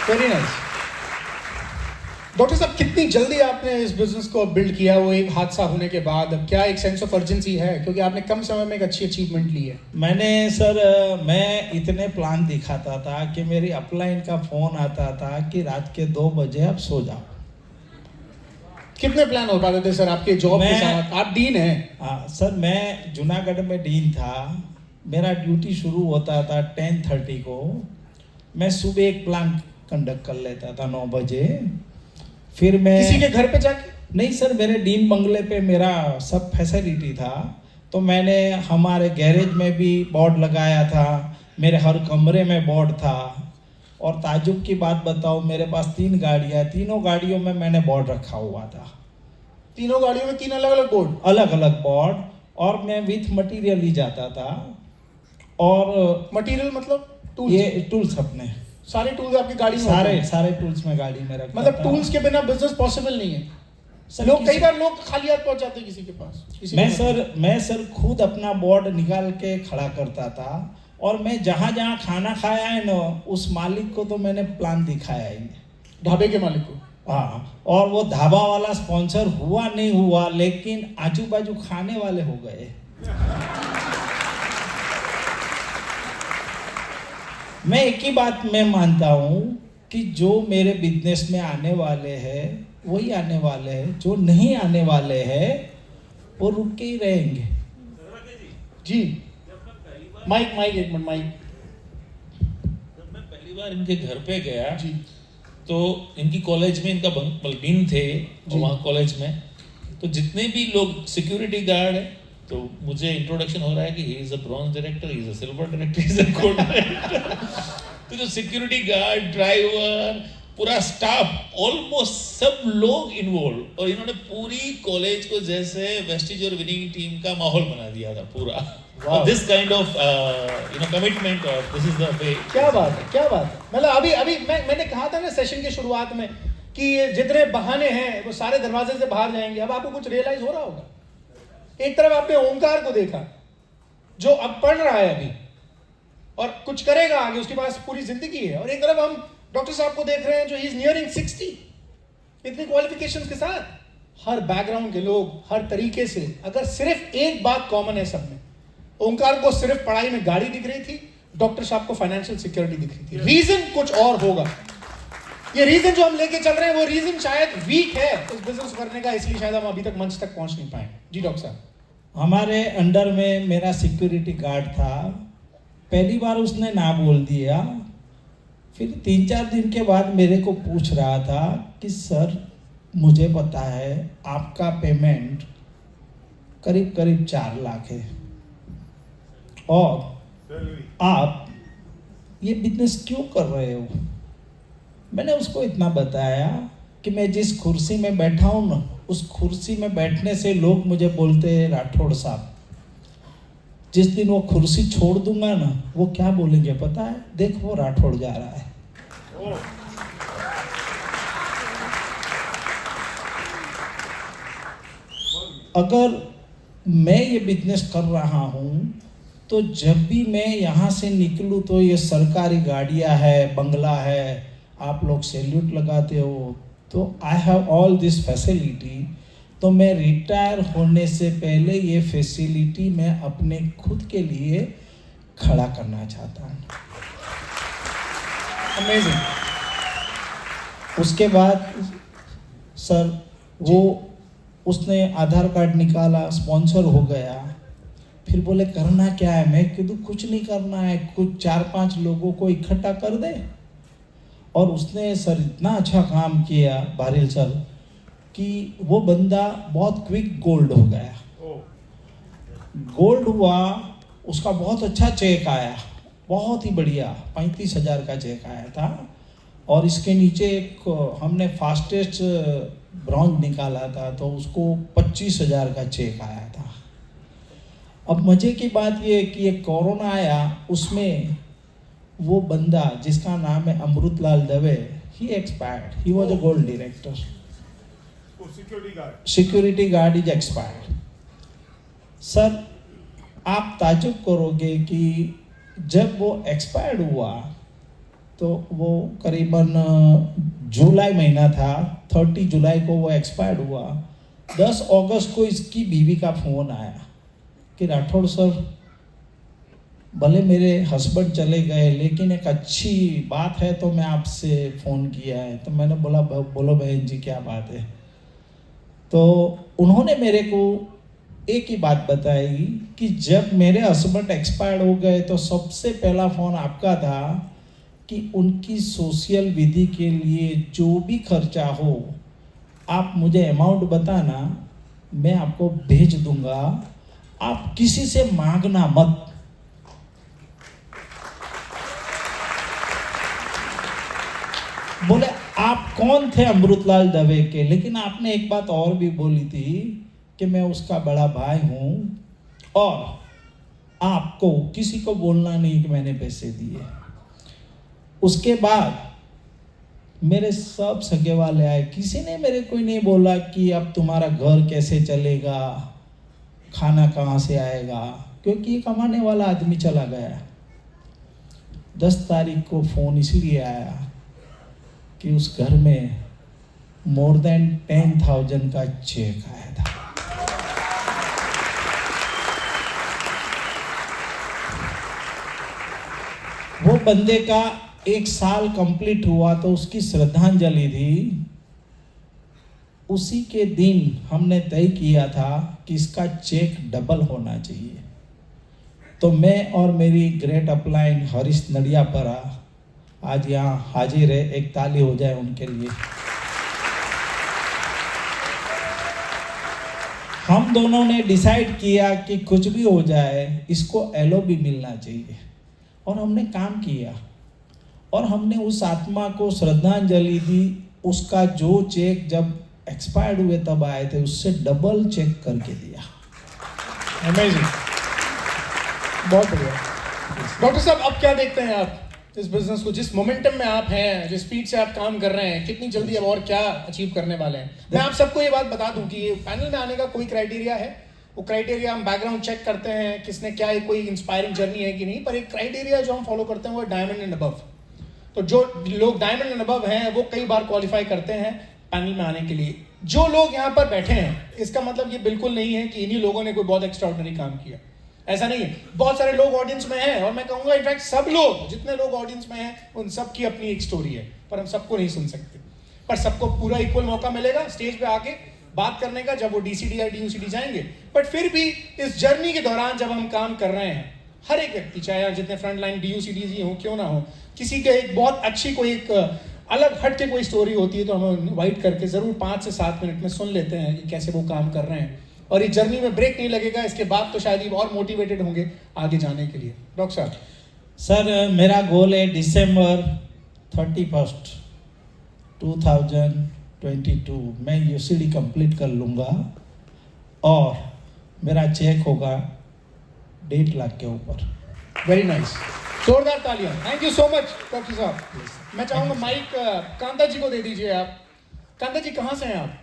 Very nice. डॉक्टर साहब, कितनी जल्दी आपने इस बिजनेस को बिल्ड किया, वो एक हादसा होने के बाद? क्या एक सेंस ऑफ अर्जेंसी है, क्योंकि आपने कम समय में एक अच्छी अचीवमेंट ली है? मैंने सर, मैं इतने प्लान दिखाता था कि मेरी अपलाइन का फोन आता था कि रात के 2 बजे आप सो जाओ। कितने प्लान हो पाते थे सर आपके जॉब के साथ? आप डीन हैं। हाँ सर, मैं जूनागढ़ में डीन था। मेरा ड्यूटी शुरू होता था 10:30 को। मैं सुबह एक प्लान कंडक्ट कर लेता था 9 बजे। फिर मैं किसी के घर पे जाके? नहीं सर, मेरे डीन बंगले पे मेरा सब फैसिलिटी था, तो मैंने हमारे गैरेज में भी बोर्ड लगाया था, मेरे हर कमरे में बोर्ड था। और ताजुब की बात बताऊं, मेरे पास 3 गाड़ियाँ, तीनों गाड़ियों में मैंने बोर्ड रखा हुआ था। तीनों गाड़ियों में 3 अलग अलग बोर्ड? अलग अलग बोर्ड। और मैं विथ मटेरियल ही जाता था। और मटेरियल मतलब टूल्स? ये टूल्स अपने सारे टूल्स आपकी गाड़ी में? सारे टूल्स में गाड़ी में रखता मतलब था। टूल्स के बिना बिजनेस पॉसिबल नहीं है सर, लोग कई बार लोग खाली हाथ पहुंच जाते हैं किसी के पास। मैं सर खुद अपना बोर्ड निकाल के खड़ा करता था। और मैं जहाँ जहाँ खाना खाया है ना, उस मालिक को तो मैंने प्लान दिखाया ही। ढाबे के मालिक को? हाँ। और वो ढाबा वाला स्पॉन्सर हुआ नहीं हुआ, लेकिन आजू बाजू खाने वाले हो गए। मैं एक ही बात मैं मानता हूँ कि जो मेरे बिजनेस में आने वाले हैं वही आने वाले हैं, जो नहीं आने वाले हैं वो रुक के ही रहेंगे। जी माइक एक मिनट माइक। जब मैं पहली बार इनके घर पे गया जी, तो इनकी कॉलेज में इनका डीन थे, और वहाँ कॉलेज में तो जितने भी लोग सिक्योरिटी गार्ड है, तो मुझे इंट्रोडक्शन हो रहा है कि he is a bronze director, he is a silver director, he is a gold director. तो जो सिक्योरिटी गार्ड, ड्राइवर, पूरा स्टाफ, ऑलमोस्ट सब लोग इन्वॉल्व, और इन्होंने पूरी कॉलेज को जैसे वेस्टिज और विनिंग टीम का माहौल बना दिया था पूरा। दिस काइंड ऑफ कमिटमेंट, और दिस इज द वे। क्या बात है, क्या बात है। मतलब अभी मैंने कहा था ना सेशन के शुरुआत में कि ये जितने बहाने हैं वो सारे दरवाजे से बाहर जाएंगे। अब आपको कुछ रियलाइज हो रहा होगा एक तरफ आपने ओंकार को देखा जो अब पढ़ रहा है अभी और कुछ करेगा आगे, उसके पास पूरी जिंदगी है, और एक तरफ हम डॉक्टर साहब को देख रहे हैं जो ही इज नियरिंग 60, इतनी क्वालिफिकेशंस के साथ, हर बैकग्राउंड के लोग, हर तरीके से। अगर सिर्फ एक बात कॉमन है सब में, ओंकार को सिर्फ पढ़ाई में गाड़ी दिख रही थी, डॉक्टर साहब को फाइनेंशियल सिक्योरिटी दिख रही थी। रीजन कुछ और होगा। ये रीजन जो हम लेके चल रहे हैं वो रीजन शायद वीक है इस बिजनेस करने का, इसलिए शायद हम अभी तक मंच तक पहुंच नहीं पाए। जी डॉक्टर साहब। हमारे अंडर में मेरा सिक्योरिटी गार्ड था, पहली बार उसने ना बोल दिया, फिर 3-4 दिन के बाद मेरे को पूछ रहा था कि सर मुझे पता है आपका पेमेंट करीब करीब 4 लाख है और आप ये बिजनेस क्यों कर रहे हो। मैंने उसको इतना बताया कि मैं जिस कुर्सी में बैठा हूँ ना, उस कुर्सी में बैठने से लोग मुझे बोलते हैं राठौड़ साहब, जिस दिन वो कुर्सी छोड़ दूंगा ना, वो क्या बोलेंगे पता है, देख वो राठौड़ जा रहा है। अगर मैं ये बिजनेस कर रहा हूँ तो जब भी मैं यहाँ से निकलूँ तो ये सरकारी गाड़ियाँ है, बंगला है, आप लोग सैल्यूट लगाते हो, तो I have all this facility. तो मैं रिटायर होने से पहले ये फैसिलिटी मैं अपने खुद के लिए खड़ा करना चाहता हूँ। अमेजिंग। उसके बाद सर वो उसने आधार कार्ड निकाला, स्पॉन्सर हो गया, फिर बोले करना क्या है। मैं कह दूँ कुछ नहीं करना है, कुछ 4-5 लोगों को इकट्ठा कर दे। और उसने सर इतना अच्छा काम किया बारिल सर कि वो बंदा बहुत क्विक गोल्ड हो गया। गोल्ड हुआ, उसका बहुत अच्छा चेक आया, बहुत ही बढ़िया 35,000 का चेक आया था। और इसके नीचे एक हमने फास्टेस्ट ब्रॉन्ज निकाला था तो उसको 25,000 का चेक आया था। अब मजे की बात ये कि ये कोरोना आया, उसमें वो बंदा जिसका नाम है Amritlal Dave, he expired, he was a gold director, security guard is expired. Sir आप ताजुब करोगे कि जब वो एक्सपायर्ड हुआ तो वो करीबन जुलाई महीना था, 30 जुलाई को वो एक्सपायर्ड हुआ। 10 अगस्त को इसकी बीवी का फ़ोन आया कि राठौड़ सर, भले मेरे हस्बैंड चले गए लेकिन एक अच्छी बात है तो मैं आपसे फ़ोन किया है। तो मैंने बोला बोलो बहन जी क्या बात है। तो उन्होंने मेरे को एक ही बात बताई कि जब मेरे हस्बैंड एक्सपायर्ड हो गए तो सबसे पहला फ़ोन आपका था कि उनकी सोशल विधि के लिए जो भी खर्चा हो आप मुझे अमाउंट बताना, मैं आपको भेज दूंगा, आप किसी से मांगना मत। बोले आप कौन थे अमृतलाल दवे के, लेकिन आपने एक बात और भी बोली थी कि मैं उसका बड़ा भाई हूं और आपको किसी को बोलना नहीं कि मैंने पैसे दिए। उसके बाद मेरे सब सगे वाले आए, किसी ने मेरे को नहीं बोला कि अब तुम्हारा घर कैसे चलेगा, खाना कहाँ से आएगा, क्योंकि ये कमाने वाला आदमी चला गया। 10 तारीख को फ़ोन इसलिए आया कि उस घर में मोर देन 10,000 का चेक आया था। वो बंदे का 1 साल कंप्लीट हुआ तो उसकी श्रद्धांजलि थी। उसी के दिन हमने तय किया था कि इसका चेक डबल होना चाहिए। तो मैं और मेरी ग्रेट अपलाइन हरीश नडियापरा आज यहाँ हाजिर है, एक ताली हो जाए उनके लिए। हम दोनों ने डिसाइड किया कि कुछ भी हो जाए इसको एलओबी मिलना चाहिए, और हमने काम किया और हमने उस आत्मा को श्रद्धांजलि दी। उसका जो चेक जब एक्सपायर्ड हुए तब आए थे, उससे डबल चेक करके दिया। अमेजिंग, बहुत बढ़िया। डॉक्टर साहब अब क्या देखते हैं आप इस बिजनेस को, जिस मोमेंटम में आप हैं, जिस स्पीड से आप काम कर रहे हैं, कितनी जल्दी अब और क्या अचीव करने वाले हैं? मैं आप सबको ये बात बता दूं कि पैनल में आने का कोई क्राइटेरिया है वो क्राइटेरिया हम बैकग्राउंड चेक करते हैं, किसने क्या कोई इंस्पायरिंग जर्नी है कि नहीं, पर एक क्राइटेरिया जो हम फॉलो करते हैं वो डायमंड एंड अबव। तो जो लोग डायमंड एंड अबव हैं वो कई बार क्वालिफाई करते हैं पैनल में आने के लिए। जो लोग यहाँ पर बैठे हैं इसका मतलब ये बिल्कुल नहीं है कि इन्हीं लोगों ने कोई बहुत एक्स्ट्राऑर्डिनरी काम किया, ऐसा नहीं है। बहुत सारे लोग ऑडियंस में हैं और मैं कहूँगा इनफैक्ट सब लोग, जितने लोग ऑडियंस में हैं उन सब की अपनी एक स्टोरी है, पर हम सबको नहीं सुन सकते। पर सबको पूरा इक्वल मौका मिलेगा स्टेज पे आके बात करने का जब वो DCD या DUCD जाएंगे। बट फिर भी इस जर्नी के दौरान जब हम काम कर रहे हैं, हर एक व्यक्ति, चाहे जितने फ्रंट लाइन DUCDs ही हो क्यों ना हो, किसी के एक बहुत अच्छी कोई एक अलग हट के कोई स्टोरी होती है तो हम इनवाइट करके जरूर 5 से 7 मिनट में सुन लेते हैं कि कैसे वो काम कर रहे हैं। और इस जर्नी में ब्रेक नहीं लगेगा, इसके बाद तो शायद ही और मोटिवेटेड होंगे आगे जाने के लिए। डॉक्टर साहब। सर मेरा गोल है दिसंबर 31 2022 मैं UCD कंप्लीट कर लूँगा और मेरा चेक होगा 1.5 लाख के ऊपर। वेरी नाइस, जोरदार तालियां। Thank you so much doctor साहब। मैं चाहूँगा माइक कांता जी को दे दीजिए आप। कांता जी कहाँ से हैं आप?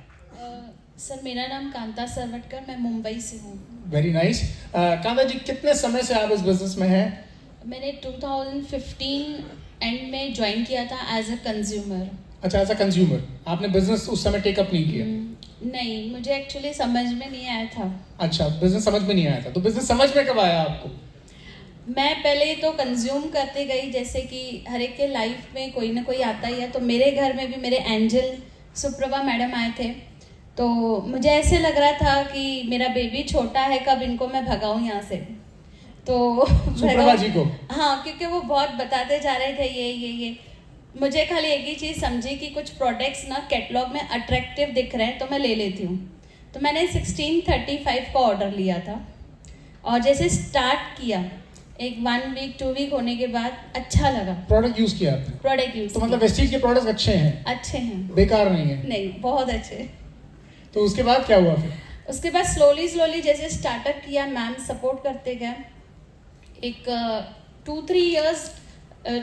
सर मेरा नाम कांता सरवटकर, मैं मुंबई से हूँ। Very nice. कांता जी कितने समय से आप इस बिजनेस में हैं? मैंने 2015 एंड में ज्वाइन किया था एज अ कंज्यूमर। अच्छा, एज अ कंज्यूमर आपने बिजनेस उस समय टेकअप नहीं किया? नहीं, मुझे एक्चुअली समझ में नहीं आया था। अच्छा, बिजनेस समझ में नहीं आया था, तो बिजनेस समझ में कब आया आपको? मैं पहले तो कंज्यूम करते गई, जैसे कि हर एक के लाइफ में कोई ना कोई आता ही है। तो मेरे घर में भी मेरे एंजल सुप्रभा मैडम आए थे, तो मुझे ऐसे लग रहा था कि मेरा बेबी छोटा है, कब इनको मैं भगाऊं यहाँ से। तो सुप्रभा जी को? हाँ, क्योंकि वो बहुत बताते जा रहे थे ये। मुझे खाली एक ही चीज़ समझी कि कुछ प्रोडक्ट्स ना कैटलॉग में अट्रैक्टिव दिख रहे हैं तो मैं ले लेती हूँ। तो मैंने 1635 का ऑर्डर लिया था और जैसे स्टार्ट किया, एक 1 वीक 2 वीक होने के बाद अच्छा लगा। प्रोडक्ट यूज किया आपने? प्रोडक्ट यूज तो मतलब वेस्टीज के प्रोडक्ट्स अच्छे हैं? अच्छे हैं, बेकार नहीं है? नहीं, बहुत अच्छे। तो उसके बाद क्या हुआ फिर? उसके बाद स्लोली जैसे स्टार्टअप किया, मैम सपोर्ट करते गए। एक 2-3 इयर्स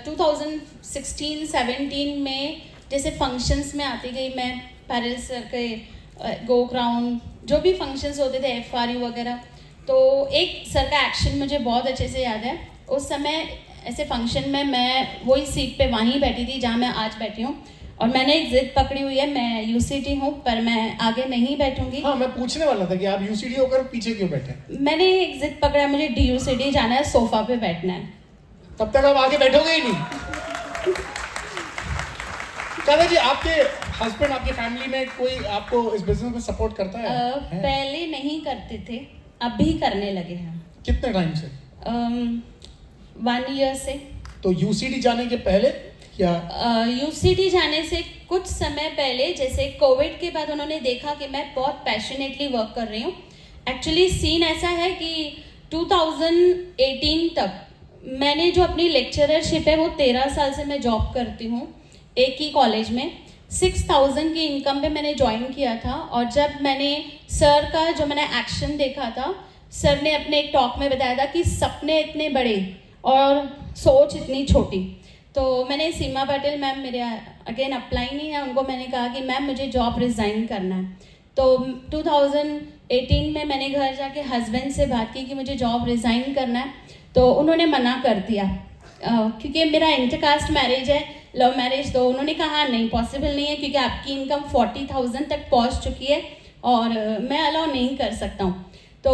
2016-17 में जैसे फंक्शंस में आती गई मैं, पैरल सर के गो क्राउन जो भी फंक्शंस होते थे, FRU वगैरह, तो एक सर का एक्शन मुझे बहुत अच्छे से याद है। उस समय ऐसे फंक्शन में मैं वही सीट पे वहीं बैठी थी जहाँ मैं आज बैठी हूँ, और मैंने एक जिद पकड़ी हुई है, मैं UCD हूँ पर मैं आगे नहीं बैठूंगी। हाँ, मैं पूछने वाला था कि आप UCD होकर पीछे क्यों बैठे? मैंने एक जिद पकड़ा, मुझे DUCD जाना है, सोफा पे बैठना है। तब तक आप आगे बैठोगे ही नहीं। कांता जी, आपके हस्बैंड, आपकी फैमिली में कोई आपको इस बिजनेस में सपोर्ट करता है? पहले नहीं करते थे, अभी करने लगे हैं। कितने टाइम से? 1 ईयर से। तो UCD जाने के पहले या? UCD जाने से कुछ समय पहले, जैसे कोविड के बाद उन्होंने देखा कि मैं बहुत पैशनेटली वर्क कर रही हूँ। एक्चुअली सीन ऐसा है कि 2018 तक मैंने जो अपनी लेक्चररशिप है वो 13 साल से मैं जॉब करती हूँ एक ही कॉलेज में। 6000 की इनकम पे मैंने ज्वाइन किया था, और जब मैंने सर का जो मैंने एक्शन देखा था, सर ने अपने एक टॉक में बताया था कि सपने इतने बड़े और सोच इतनी छोटी। तो मैंने सीमा पटेल मैम, मेरे अगेन अप्लाई नहीं है, उनको मैंने कहा कि मैम मुझे जॉब रिज़ाइन करना है। तो 2018 में मैंने घर जाके हस्बैंड से बात की कि मुझे जॉब रिज़ाइन करना है, तो उन्होंने मना कर दिया क्योंकि मेरा इंटरकास्ट मैरिज है, लव मैरिज। तो उन्होंने कहा नहीं, पॉसिबल नहीं है क्योंकि आपकी इनकम 40,000 तक पहुंच चुकी है और मैं अलाउ नहीं कर सकता हूँ। तो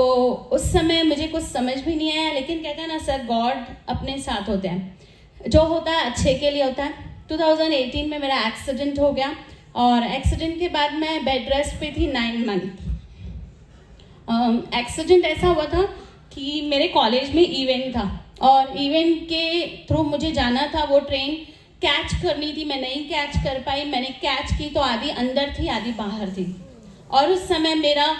उस समय मुझे कुछ समझ भी नहीं आया, लेकिन कहते हैं ना सर, गॉड अपने साथ होते हैं, जो होता है अच्छे के लिए होता है। 2018 में मेरा एक्सीडेंट हो गया, और एक्सीडेंट के बाद मैं बेड रेस्ट पे थी 9 मंथ। एक्सीडेंट ऐसा हुआ था कि मेरे कॉलेज में इवेंट था, और इवेंट के थ्रू मुझे जाना था, वो ट्रेन कैच करनी थी, मैं नहीं कैच कर पाई। मैंने कैच की तो आधी अंदर थी, आधी बाहर थी, और उस समय मेरा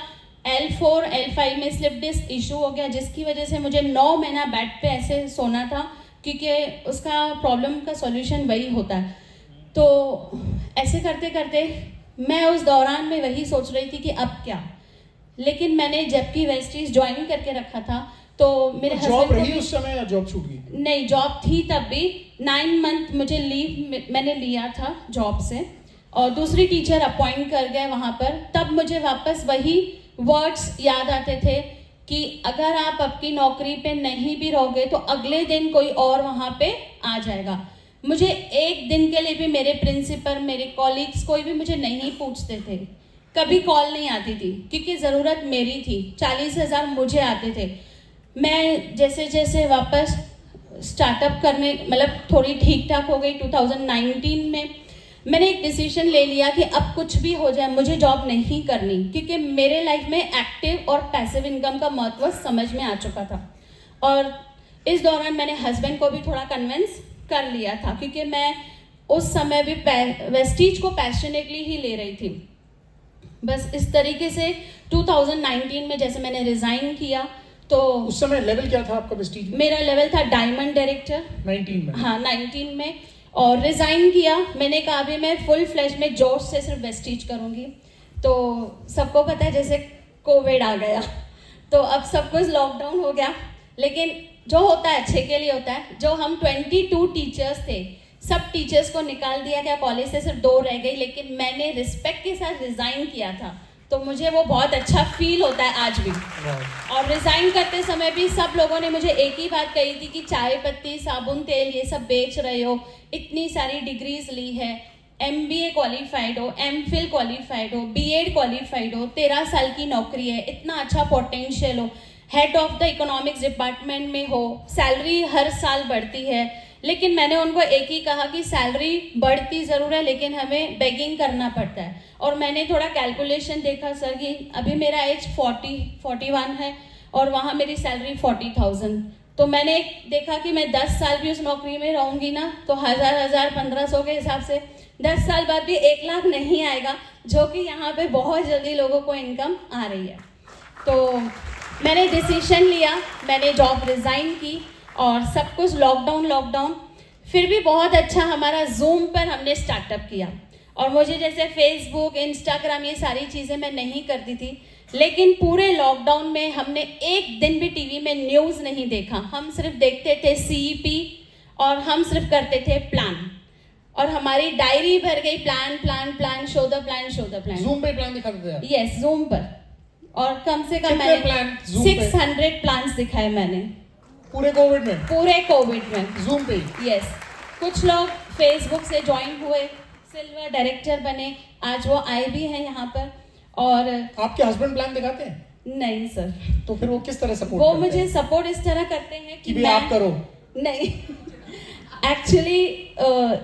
L4 L5 में स्लिप डिस्क इशू हो गया, जिसकी वजह से मुझे 9 महीना बेड पे ऐसे सोना था, क्योंकि उसका प्रॉब्लम का सॉल्यूशन वही होता है। तो ऐसे करते करते मैं उस दौरान में वही सोच रही थी कि अब क्या। लेकिन मैंने जबकि वेस्टीज ज्वाइन करके रखा था, तो मेरे जॉब रही उस समय या जॉब छूट गई? नहीं, जॉब थी तब भी। 9 मंथ मुझे लीव मैंने लिया था जॉब से, और दूसरी टीचर अपॉइंट कर गए वहाँ पर। तब मुझे वापस वही वर्ड्स याद आते थे कि अगर आप आपकी नौकरी पे नहीं भी रहोगे तो अगले दिन कोई और वहाँ पे आ जाएगा। मुझे एक दिन के लिए भी मेरे प्रिंसिपल, मेरे कॉलीग्स, कोई भी मुझे नहीं पूछते थे, कभी कॉल नहीं आती थी, क्योंकि ज़रूरत मेरी थी। 40,000 मुझे आते थे। मैं जैसे जैसे वापस स्टार्टअप करने, मतलब थोड़ी ठीक ठाक हो गई 2019 में, मैंने एक डिसीजन ले लिया कि अब कुछ भी हो जाए मुझे जॉब नहीं करनी, क्योंकि मेरे लाइफ में एक्टिव और पैसिव इनकम का महत्व समझ में आ चुका था। और इस दौरान मैंने हस्बैंड को भी थोड़ा कन्विंस कर लिया था, क्योंकि मैं उस समय भी वेस्टीज को पैशनेटली ही ले रही थी। बस इस तरीके से 2019 में जैसे मैंने रिजाइन किया, तो उस समय लेवल क्या था आपका वेस्टीज में? मेरा लेवल था डायमंड डायरेक्टर 19 में। हाँ 19 में। और रिजाइन किया, मैंने कहा भी मैं फुल फ्लैश में जोश से सिर्फ वेस्टीज करूंगी। तो सबको पता है जैसे कोविड आ गया तो अब सब कुछ लॉकडाउन हो गया, लेकिन जो होता है अच्छे के लिए होता है। जो हम 22 टीचर्स थे, सब टीचर्स को निकाल दिया गया, कॉलेज से सिर्फ 2 रह गई, लेकिन मैंने रिस्पेक्ट के साथ रिजाइन किया था, तो मुझे वो बहुत अच्छा फील होता है आज भी। और रिजाइन करते समय भी सब लोगों ने मुझे एक ही बात कही थी कि चाय पत्ती, साबुन तेल ये सब बेच रहे हो, इतनी सारी डिग्रीज ली है, MBA क्वालिफाइड हो, MPhil क्वालिफाइड हो, B.Ed क्वालिफाइड हो, 13 साल की नौकरी है, इतना अच्छा पोटेंशियल हो, head of the economics department में हो, सैलरी हर साल बढ़ती है। लेकिन मैंने उनको एक ही कहा कि सैलरी बढ़ती ज़रूर है, लेकिन हमें बेगिंग करना पड़ता है। और मैंने थोड़ा कैलकुलेशन देखा सर कि अभी मेरा एज 41 है और वहाँ मेरी सैलरी 40,000। तो मैंने देखा कि मैं 10 साल भी उस नौकरी में रहूँगी ना, तो 1,500 के हिसाब से 10 साल बाद भी 1 लाख नहीं आएगा, जो कि यहाँ पे बहुत जल्दी लोगों को इनकम आ रही है। तो मैंने डिसीजन लिया, मैंने जॉब रिज़ाइन की और सब कुछ लॉकडाउन। फिर भी बहुत अच्छा हमारा जूम पर हमने स्टार्टअप किया। और मुझे जैसे फेसबुक, इंस्टाग्राम ये सारी चीज़ें मैं नहीं करती थी, लेकिन पूरे लॉकडाउन में हमने एक दिन भी टीवी में न्यूज़ नहीं देखा। हम सिर्फ देखते थे CEP और हम सिर्फ करते थे प्लान, और हमारी डायरी भर गई plan, show the plan. Zoom पे प्लान दिखाते थे आप? यस, जूम पर। और कम से कम कितने मैंने प्लान Zoom पे? 600 प्लान्स दिखाए मैंने पूरे कोविड में? पूरे कोविड में। जूम पे? यस। कुछ लोग फेसबुक से ज्वाइन हुए, सिल्वर डायरेक्टर बने, आज वो आए भी हैं यहाँ पर। और आपके हस्बैंड प्लान दिखाते हैं? नहीं सर, तो फिर वो किस तरह सपोर्ट वो करते मुझे हैं? सपोर्ट इस तरह करते हैं कि भी आप करो? नहीं एक्चुअली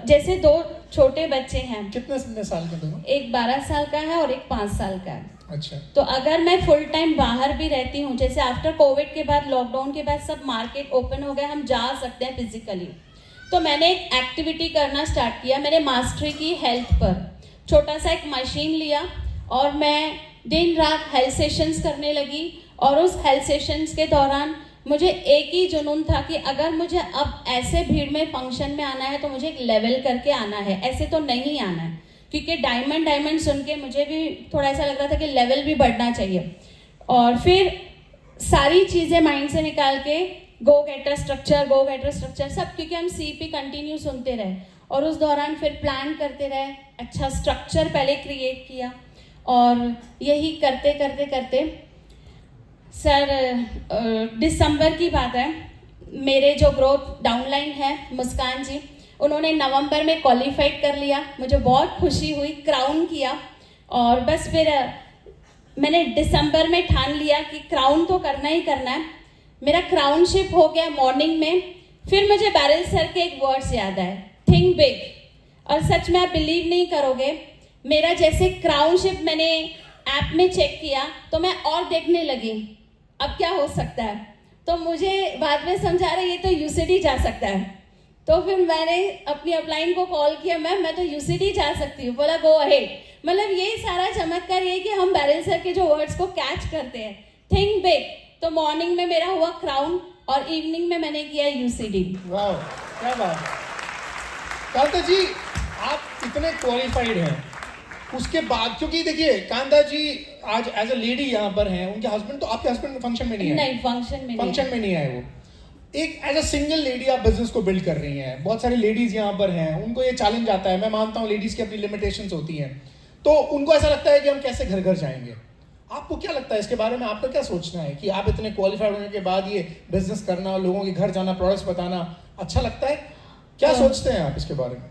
जैसे 2 छोटे बच्चे हैं। कितने साल के दोनों? एक 12 साल का है और एक 5 साल का है। अच्छा। तो अगर मैं फुल टाइम बाहर भी रहती हूँ, जैसे आफ्टर कोविड के बाद, लॉकडाउन के बाद सब मार्केट ओपन हो गए, हम जा सकते हैं फिजिकली, तो मैंने एक एक्टिविटी करना स्टार्ट किया। मैंने मास्टरी की हेल्थ पर, छोटा सा एक मशीन लिया और मैं दिन रात हेल्थ सेशंस करने लगी। और उस हेल्थ सेशंस के दौरान मुझे एक ही जुनून था कि अगर मुझे अब ऐसे भीड़ में फंक्शन में आना है तो मुझे एक लेवल करके आना है, ऐसे तो नहीं आना है। क्योंकि डायमंड सुन के मुझे भी थोड़ा ऐसा लग रहा था कि लेवल भी बढ़ना चाहिए। और फिर सारी चीज़ें माइंड से निकाल के गो गेटर स्ट्रक्चर सब, क्योंकि हम CP कंटिन्यू सुनते रहे और उस दौरान फिर प्लान करते रहे, अच्छा स्ट्रक्चर पहले क्रिएट किया। और यही करते सर दिसंबर की बात है, मेरे जो ग्रोथ डाउनलाइन है मुस्कान जी, उन्होंने नवंबर में क्वालिफाइड कर लिया। मुझे बहुत खुशी हुई, क्राउन किया। और बस फिर मैंने दिसंबर में ठान लिया कि क्राउन तो करना ही करना है। मेरा क्राउनशिप हो गया मॉर्निंग में। फिर मुझे बैरल सर के एक वर्ड्स याद आए, थिंक बिग। और सच में आप बिलीव नहीं करोगे, मेरा जैसे क्राउनशिप मैंने ऐप में चेक किया तो मैं और देखने लगी अब क्या हो सकता है। तो मुझे बाद में समझा रहे ये तो UCD जा सकता है। तो फिर मैंने अपनी अपलाइन को कॉल किया, मैम मैं तो UCD जा सकती हूँ। बोला गो अहेड। मतलब यही सारा चमत्कार ये कि हम बैरल सर के जो वर्ड्स को कैच करते हैं, थिंक बिग। तो मॉर्निंग में मेरा हुआ क्राउन और इवनिंग में मैंने किया UCD। वाह, क्या बात। कांता जी, आप इतने क्वालिफाइड हैं, उसके बाद, क्योंकि देखिए कांता जी आज एज अ लेडी यहाँ पर हैं, उनके हस्बैंड, तो आपके हस्बैंड फंक्शन में नहीं आए? नहीं, फंक्शन में नहीं आए वो। एक एज अ सिंगल लेडी आप बिजनेस को बिल्ड कर रही हैं। बहुत सारी लेडीज यहाँ पर हैं, उनको ये चैलेंज आता है। मैं मानता हूँ लेडीज की अपनी लिमिटेशंस होती हैं, तो उनको ऐसा लगता है कि हम कैसे घर घर जाएंगे। आपको क्या लगता है इसके बारे में, आपका क्या सोचना है कि आप इतने क्वालिफाइड होने के बाद ये बिजनेस करना, लोगों के घर जाना, प्रोडक्ट्स बताना अच्छा लगता है? क्या सोचते हैं आप इसके बारे में?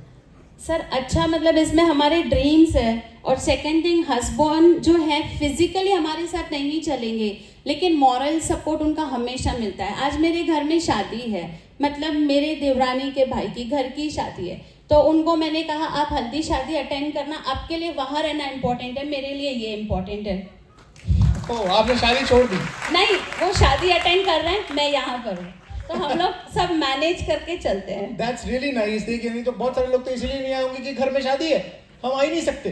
सर अच्छा, मतलब इसमें हमारे ड्रीम्स है, और सेकंड थिंग हस्बैंड जो है फिजिकली हमारे साथ नहीं चलेंगे, लेकिन मॉरल सपोर्ट उनका हमेशा मिलता है। आज मेरे घर में शादी है, मतलब मेरे देवरानी के भाई की घर की शादी है, तो उनको मैंने कहा आप हल्दी शादी अटेंड करना, आपके लिए वहाँ रहना इम्पोर्टेंट है, मेरे लिए ये इम्पोर्टेंट है। ओह, आपने शादी छोड़ दी? नहीं, वो शादी अटेंड कर रहे हैं, मैं यहाँ पर हूँ, तो हम लोग सब मैनेज करके चलते हैं। That's really nice. देखिए, नहीं तो बहुत सारे लोग तो इसलिए नहीं आए होंगे कि घर में शादी है, हम आ ही नहीं सकते,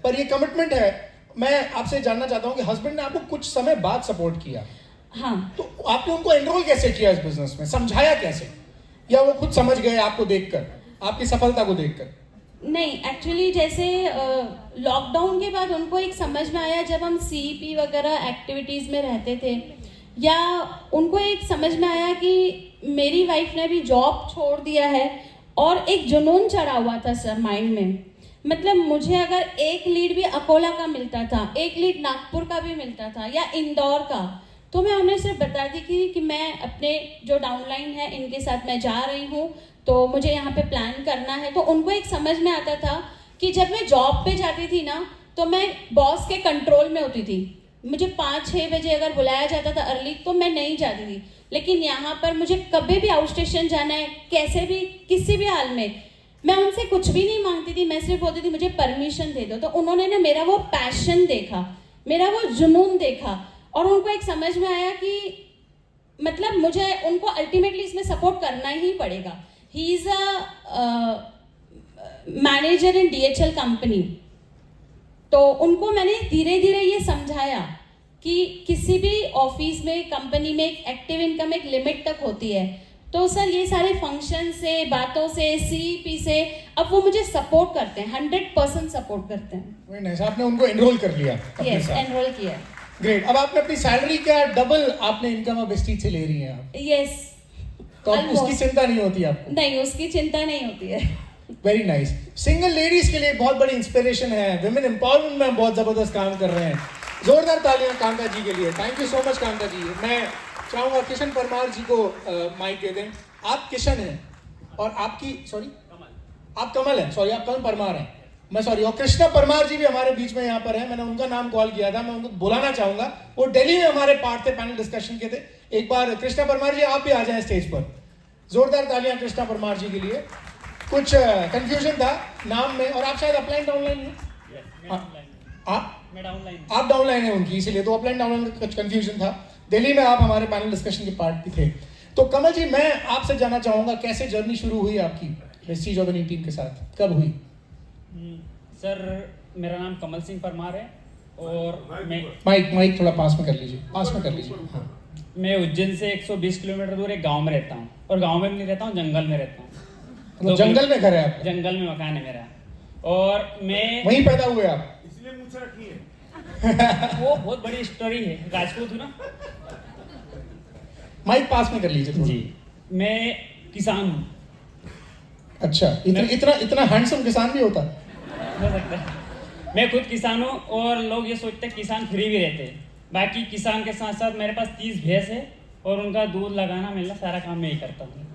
पर ये कमिटमेंट है। मैं आपसे जानना चाहता हूँ कि हस्बैंड ने आपको कुछ समय बाद सपोर्ट किया, हाँ, तो आपने उनको एनरोल कैसे किया इस बिजनेस में, समझाया कैसे, या वो खुद समझ गए आपको देखकर, आपकी सफलता को देखकर? नहीं, एक्चुअली जैसे लॉकडाउन के बाद उनको एक समझ में आया, जब हम CEP वगैरह एक्टिविटीज़ में रहते थे, या उनको एक समझ में आया कि मेरी वाइफ ने भी जॉब छोड़ दिया है, और एक जुनून चढ़ा हुआ था सर माइंड में। मतलब मुझे अगर एक लीड भी अकोला का मिलता था, एक लीड नागपुर का भी मिलता था, या इंदौर का, तो मैं उन्हें सिर्फ बता दी कि मैं अपने जो डाउनलाइन है इनके साथ मैं जा रही हूँ, तो मुझे यहाँ पे प्लान करना है। तो उनको एक समझ में आता था कि जब मैं जॉब पे जाती थी ना, तो मैं बॉस के कंट्रोल में होती थी। मुझे 5-6 बजे अगर बुलाया जाता था अर्ली, तो मैं नहीं जाती थी, लेकिन यहाँ पर मुझे कभी भी आउट स्टेशन जाना है, कैसे भी, किसी भी हाल में, मैं उनसे कुछ भी नहीं मांगती थी, मैं सिर्फ बोलती थी मुझे परमिशन दे दो। तो उन्होंने ना मेरा वो पैशन देखा, मेरा वो जुनून देखा, और उनको एक समझ में आया कि मतलब मुझे उनको अल्टीमेटली इसमें सपोर्ट करना ही पड़ेगा। He is a manager in DHL company, तो उनको मैंने धीरे धीरे ये समझाया कि किसी भी ऑफिस में, कंपनी में एक एक्टिव इनकम एक लिमिट तक होती है। तो सर ये सारे फंक्शन से, बातों से, CEP से, अब वो मुझे सपोर्ट करते हैं, 100% सपोर्ट करते हैं। वेरी नाइस, आपने उनको एनरोल कर लिया अपने यस, साथ। एनरोल किया। ग्रेट। अब आपने अपनी सैलरी का डबल आपने इनकम अब स्टीज से ले रही हैं आप, यस, तो अब उसकी चिंता नहीं होती आपको? नहीं, उसकी चिंता नहीं होती है। Very nice. सिंगल लेडीज के लिए बहुत बड़ी इंस्पिरेशन है, विमेन एम्पावरमेंट में बहुत जबरदस्त काम कर रहे हैं। जोरदार तालियां कांता जी के लिए। Thank you so much Kanta ji. मैं चाहूंगा किशन परमार जी को माइक दे दें। आप किशन हैं और आपकी आप कमल हैं, सॉरी आप कमल परमार हैं, मैं सॉरी। और कृष्णा परमार जी भी हमारे बीच में यहाँ पर हैं, मैंने उनका नाम कॉल किया था, मैं उनको बुलाना चाहूंगा। वो दिल्ली में हमारे पार्ट थे, पैनल डिस्कशन के थे। एक बार कृष्णा परमार जी आप भी आ जाएं स्टेज पर। जोरदार तालियां कृष्णा परमार जी के लिए। कुछ कंफ्यूजन था नाम में, और आप शायद अपलाइन डाउनलाइन हैं? आप डाउनलाइन है उनकी, इसीलिए तो अपलाइन डाउनलाइन का कुछ कंफ्यूजन था। दिल्ली में आप हमारे पैनल डिस्कशन के पार्ट भी थे। तो कमल जी, मैं आपसे जानना चाहूंगा कैसे जर्नी शुरू हुई आपकी प्रेस्टीज ऑर्गेनिक टीम के साथ, कब हुई? सर मेरा नाम कमल सिंह परमार है, और मैं माइक थोड़ा पास में कर लीजिए, पास में कर लीजिए। हाँ। मैं उज्जैन से 120 किलोमीटर दूर एक गांव में रहता हूँ, और गांव में भी नहीं रहता हूँ, जंगल में रहता हूँ। तो जंगल में घर है आपका? जंगल में मकान है मेरा, और मैं वहीं पैदा हुए आप? इसलिए मुझसे रखी है। वो बहुत बड़ी स्टोरी है, राजपूत हूँ ना। माइक पास में कर लीजिए थोड़ा। जी, मैं किसान हूँ। अच्छा, इतना हैंडसम किसान भी होता? हो सकता है। मैं खुद किसान हूँ, और लोग ये सोचते हैं किसान फ्री भी रहते हैं। बाकी किसान के साथ साथ मेरे पास 30 भैंस है, और उनका दूध लगाना मिलना सारा काम मैं ही करता हूँ।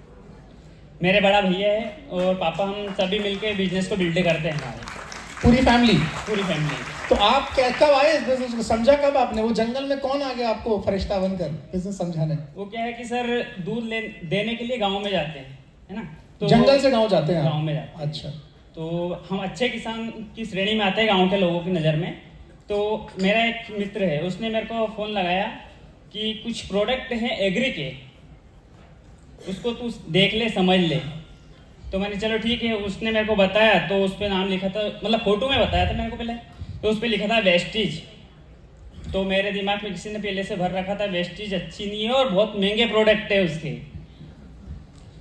मेरे बड़ा भैया है और पापा, हम सभी मिलकर बिजनेस को बिल्ड करते हैं हमारे, पूरी फैमिली? पूरी फैमिली। तो आप कब आए इस बिजनेस को, समझा कब आपने? वो जंगल में कौन आ गया आपको फरिश्ता बनकर बिजनेस समझाने? वो क्या है कि सर दूध देने के लिए गांव में जाते हैं, है ना, तो जंगल से गांव जाते हैं? गांव में जाते हैं। अच्छा। तो हम अच्छे किसान की श्रेणी में आते हैं गांव के लोगों की नज़र में। तो मेरा एक मित्र है, उसने मेरे को फ़ोन लगाया कि कुछ प्रोडक्ट हैं एग्री के, उसको तू देख ले, समझ ले। तो मैंने चलो ठीक है, उसने मेरे को बताया, तो उस पर नाम लिखा था, मतलब फोटो में बताया था मेरे को पहले, तो उस पर लिखा था वेस्टीज। तो मेरे दिमाग में किसी ने पहले से भर रखा था वेस्टीज अच्छी नहीं है और बहुत महंगे प्रोडक्ट है उसके।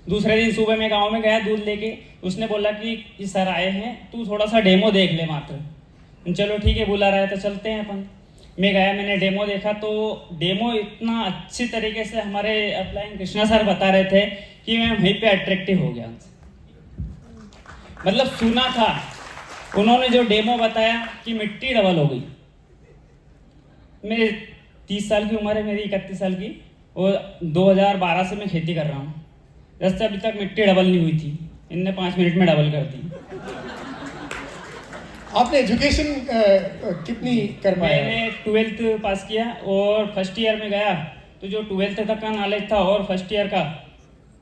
दूसरे दिन सुबह मैं गांव में गया दूध लेके, उसने बोला कि सर आए हैं, तू थोड़ा सा डेमो देख ले मात्र। चलो ठीक है, बुला रहा है तो चलते हैं अपन। मैं गया, मैंने डेमो देखा, तो डेमो इतना अच्छी तरीके से हमारे अपलाइन कृष्णा सर बता रहे थे कि मैं वहीं पे अट्रैक्टिव हो गया उनसे। मतलब सुना था, उन्होंने जो डेमो बताया कि मिट्टी डबल हो गई, मेरे 30 साल की उम्र है, मेरी 31 साल की, और 2012 से मैं खेती कर रहा हूँ। जब से अभी तक मिट्टी डबल नहीं हुई थी, इनने 5 मिनट में डबल कर दी। आपने एजुकेशन कितनी कर पाया? मैंने 12th पास किया और फर्स्ट ईयर में गया तो जो 12th तक का नॉलेज था और फर्स्ट ईयर का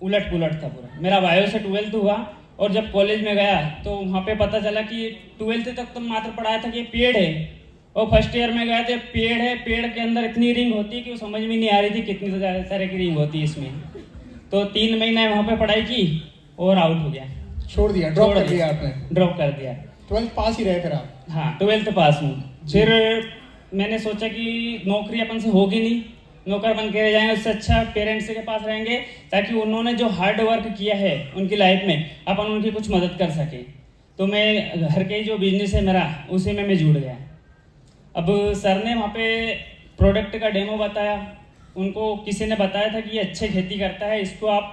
उलट पुलट था पूरा। मेरा बायो से 12th हुआ और जब कॉलेज में गया तो वहाँ पे पता चला कि 12th तक तो मात्र पढ़ाया था कि ये पेड़ है, और फर्स्ट ईयर में गया तो पेड़ है, पेड़ के अंदर इतनी रिंग होती है कि वो समझ में नहीं आ रही थी कितनी तरह की रिंग होती है इसमें। तो 3 महीने वहाँ पे पढ़ाई की और आउट हो गया, छोड़ दिया, ड्रॉप कर दिया आपने? ड्रॉप कर दिया। 12th पास ही रहे फिर आप? हाँ, 12th पास हूँ। फिर मैंने सोचा कि नौकरी अपन से होगी नहीं, नौकर बन के रह जाएंगे, उससे अच्छा पेरेंट्स के पास रहेंगे ताकि उन्होंने जो हार्ड वर्क किया है उनकी लाइफ में अपन उनकी कुछ मदद कर सके। तो मैं घर के जो बिजनेस है मेरा उसी में मैं जुड़ गया। अब सर ने वहाँ पे प्रोडक्ट का डेमो बताया, उनको किसी ने बताया था कि ये अच्छे खेती करता है, इसको आप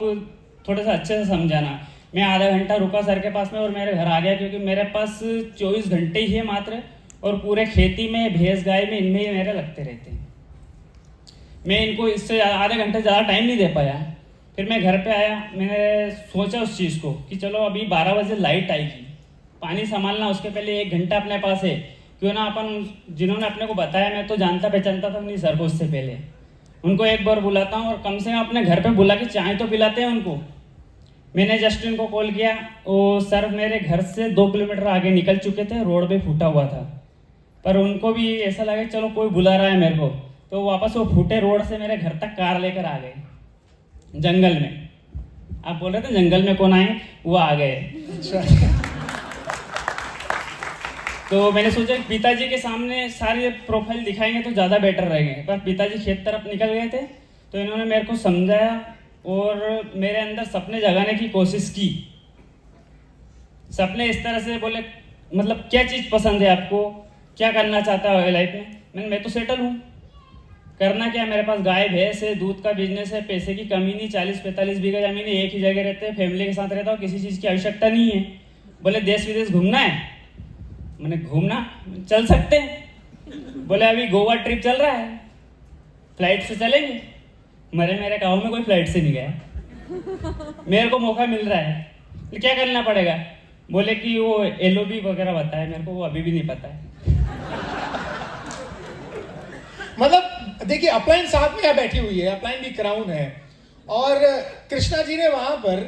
थोड़ा सा अच्छे से समझाना। मैं आधा घंटा रुका सर के पास में और मेरे घर आ गया, क्योंकि मेरे पास 24 घंटे ही है मात्र, और पूरे खेती में भैंस गाय में इनमें ही मेरे लगते रहते हैं। मैं इनको इससे आधे घंटे ज़्यादा टाइम नहीं दे पाया। फिर मैं घर पे आया, मैंने सोचा उस चीज़ को कि चलो अभी 12 बजे लाइट आएगी, पानी संभालना, उसके पहले 1 घंटा अपने पास है, क्यों ना अपन जिन्होंने अपने को बताया, मैं तो जानता पहचानता था नहीं सर को, उससे पहले उनको एक बार बुलाता हूँ और कम से कम अपने घर पे बुला के चाय तो पिलाते हैं उनको। मैंने जस्ट इनको कॉल किया, वो सर मेरे घर से 2 किलोमीटर आगे निकल चुके थे, रोड पे फूटा हुआ था, पर उनको भी ऐसा लगा चलो कोई बुला रहा है मेरे को, तो वापस वो फूटे रोड से मेरे घर तक कार लेकर आ गए। जंगल में, आप बोल रहे थे जंगल में कौन आए, वो आ गए। तो मैंने सोचा कि पिताजी के सामने सारी प्रोफाइल दिखाएंगे तो ज़्यादा बेटर रहेंगे, पर पिताजी खेत तरफ निकल गए थे, तो इन्होंने मेरे को समझाया और मेरे अंदर सपने जगाने की कोशिश की। सपने इस तरह से बोले, मतलब क्या चीज़ पसंद है आपको, क्या करना चाहता है लाइफ में? मैं तो सेटल हूँ, करना क्या, मेरे पास गाय भैंस है, दूध का बिजनेस है, पैसे की कमी नहीं, 40-45 बीघा जमीन है, एक ही जगह रहते हैं, फैमिली के साथ रहता हूँ, किसी चीज़ की आवश्यकता नहीं है। बोले देश विदेश घूमना है? मैंने घूमना चल सकते हैं। बोले अभी गोवा ट्रिप चल रहा है, फ्लाइट से चलेंगे। मेरे गाँव में कोई फ्लाइट से नहीं गया, मेरे को मौका मिल रहा है, तो क्या करना पड़ेगा? बोले कि वो LOB वगैरह बताया मेरे को, वो अभी भी नहीं पता है। मतलब देखिए, अपलाइन साथ में यहाँ बैठी हुई है, अपलाइन भी क्राउन है, और कृष्णा जी ने वहां पर,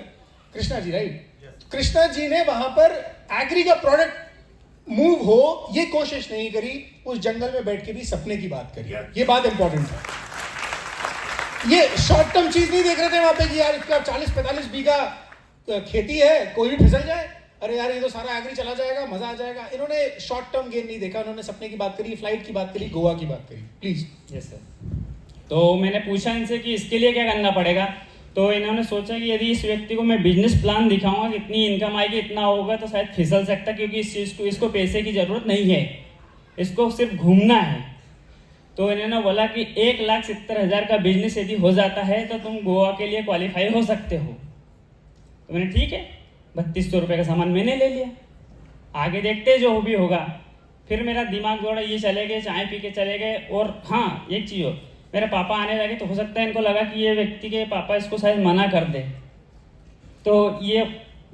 कृष्णा जी राइट, कृष्णा जी ने वहां पर एग्री का प्रोडक्ट मूव हो ये कोशिश नहीं करी, उस जंगल में बैठ के भी सपने की बात करी। ये बात इंपॉर्टेंट है। ये शॉर्ट टर्म चीज नहीं देख रहे थे वहां पे कि यार इसका 40-45 बीघा खेती है, कोई भी फिसल जाए, अरे यार ये तो सारा एग्री चला जाएगा, मजा आ जाएगा। इन्होंने शॉर्ट टर्म गेन नहीं देखा, उन्होंने सपने की बात करी, फ्लाइट की बात करी, गोवा की बात करी। प्लीज। Yes sir. तो मैंने पूछा इनसे कि इसके लिए क्या करना पड़ेगा, तो इन्होंने सोचा कि यदि इस व्यक्ति को मैं बिजनेस प्लान दिखाऊंगा कि इतनी इनकम आएगी, इतना होगा, तो शायद फिसल सकता, क्योंकि इस चीज़ को, इसको पैसे की जरूरत नहीं है, इसको सिर्फ घूमना है। तो इन्होंने बोला कि 1,70,000 का बिजनेस यदि हो जाता है तो तुम गोवा के लिए क्वालिफाई हो सकते हो। तो मैंने ठीक है, 3200 रुपये का सामान मैंने ले लिया, आगे देखते जो भी होगा। फिर मेरा दिमाग दौड़ा, ये चले गए, चाय पी के चले गए। और हाँ, एक चीज़ हो, मेरे पापा आने लगे तो हो सकता है इनको लगा कि ये व्यक्ति के पापा इसको शायद मना कर दे, तो ये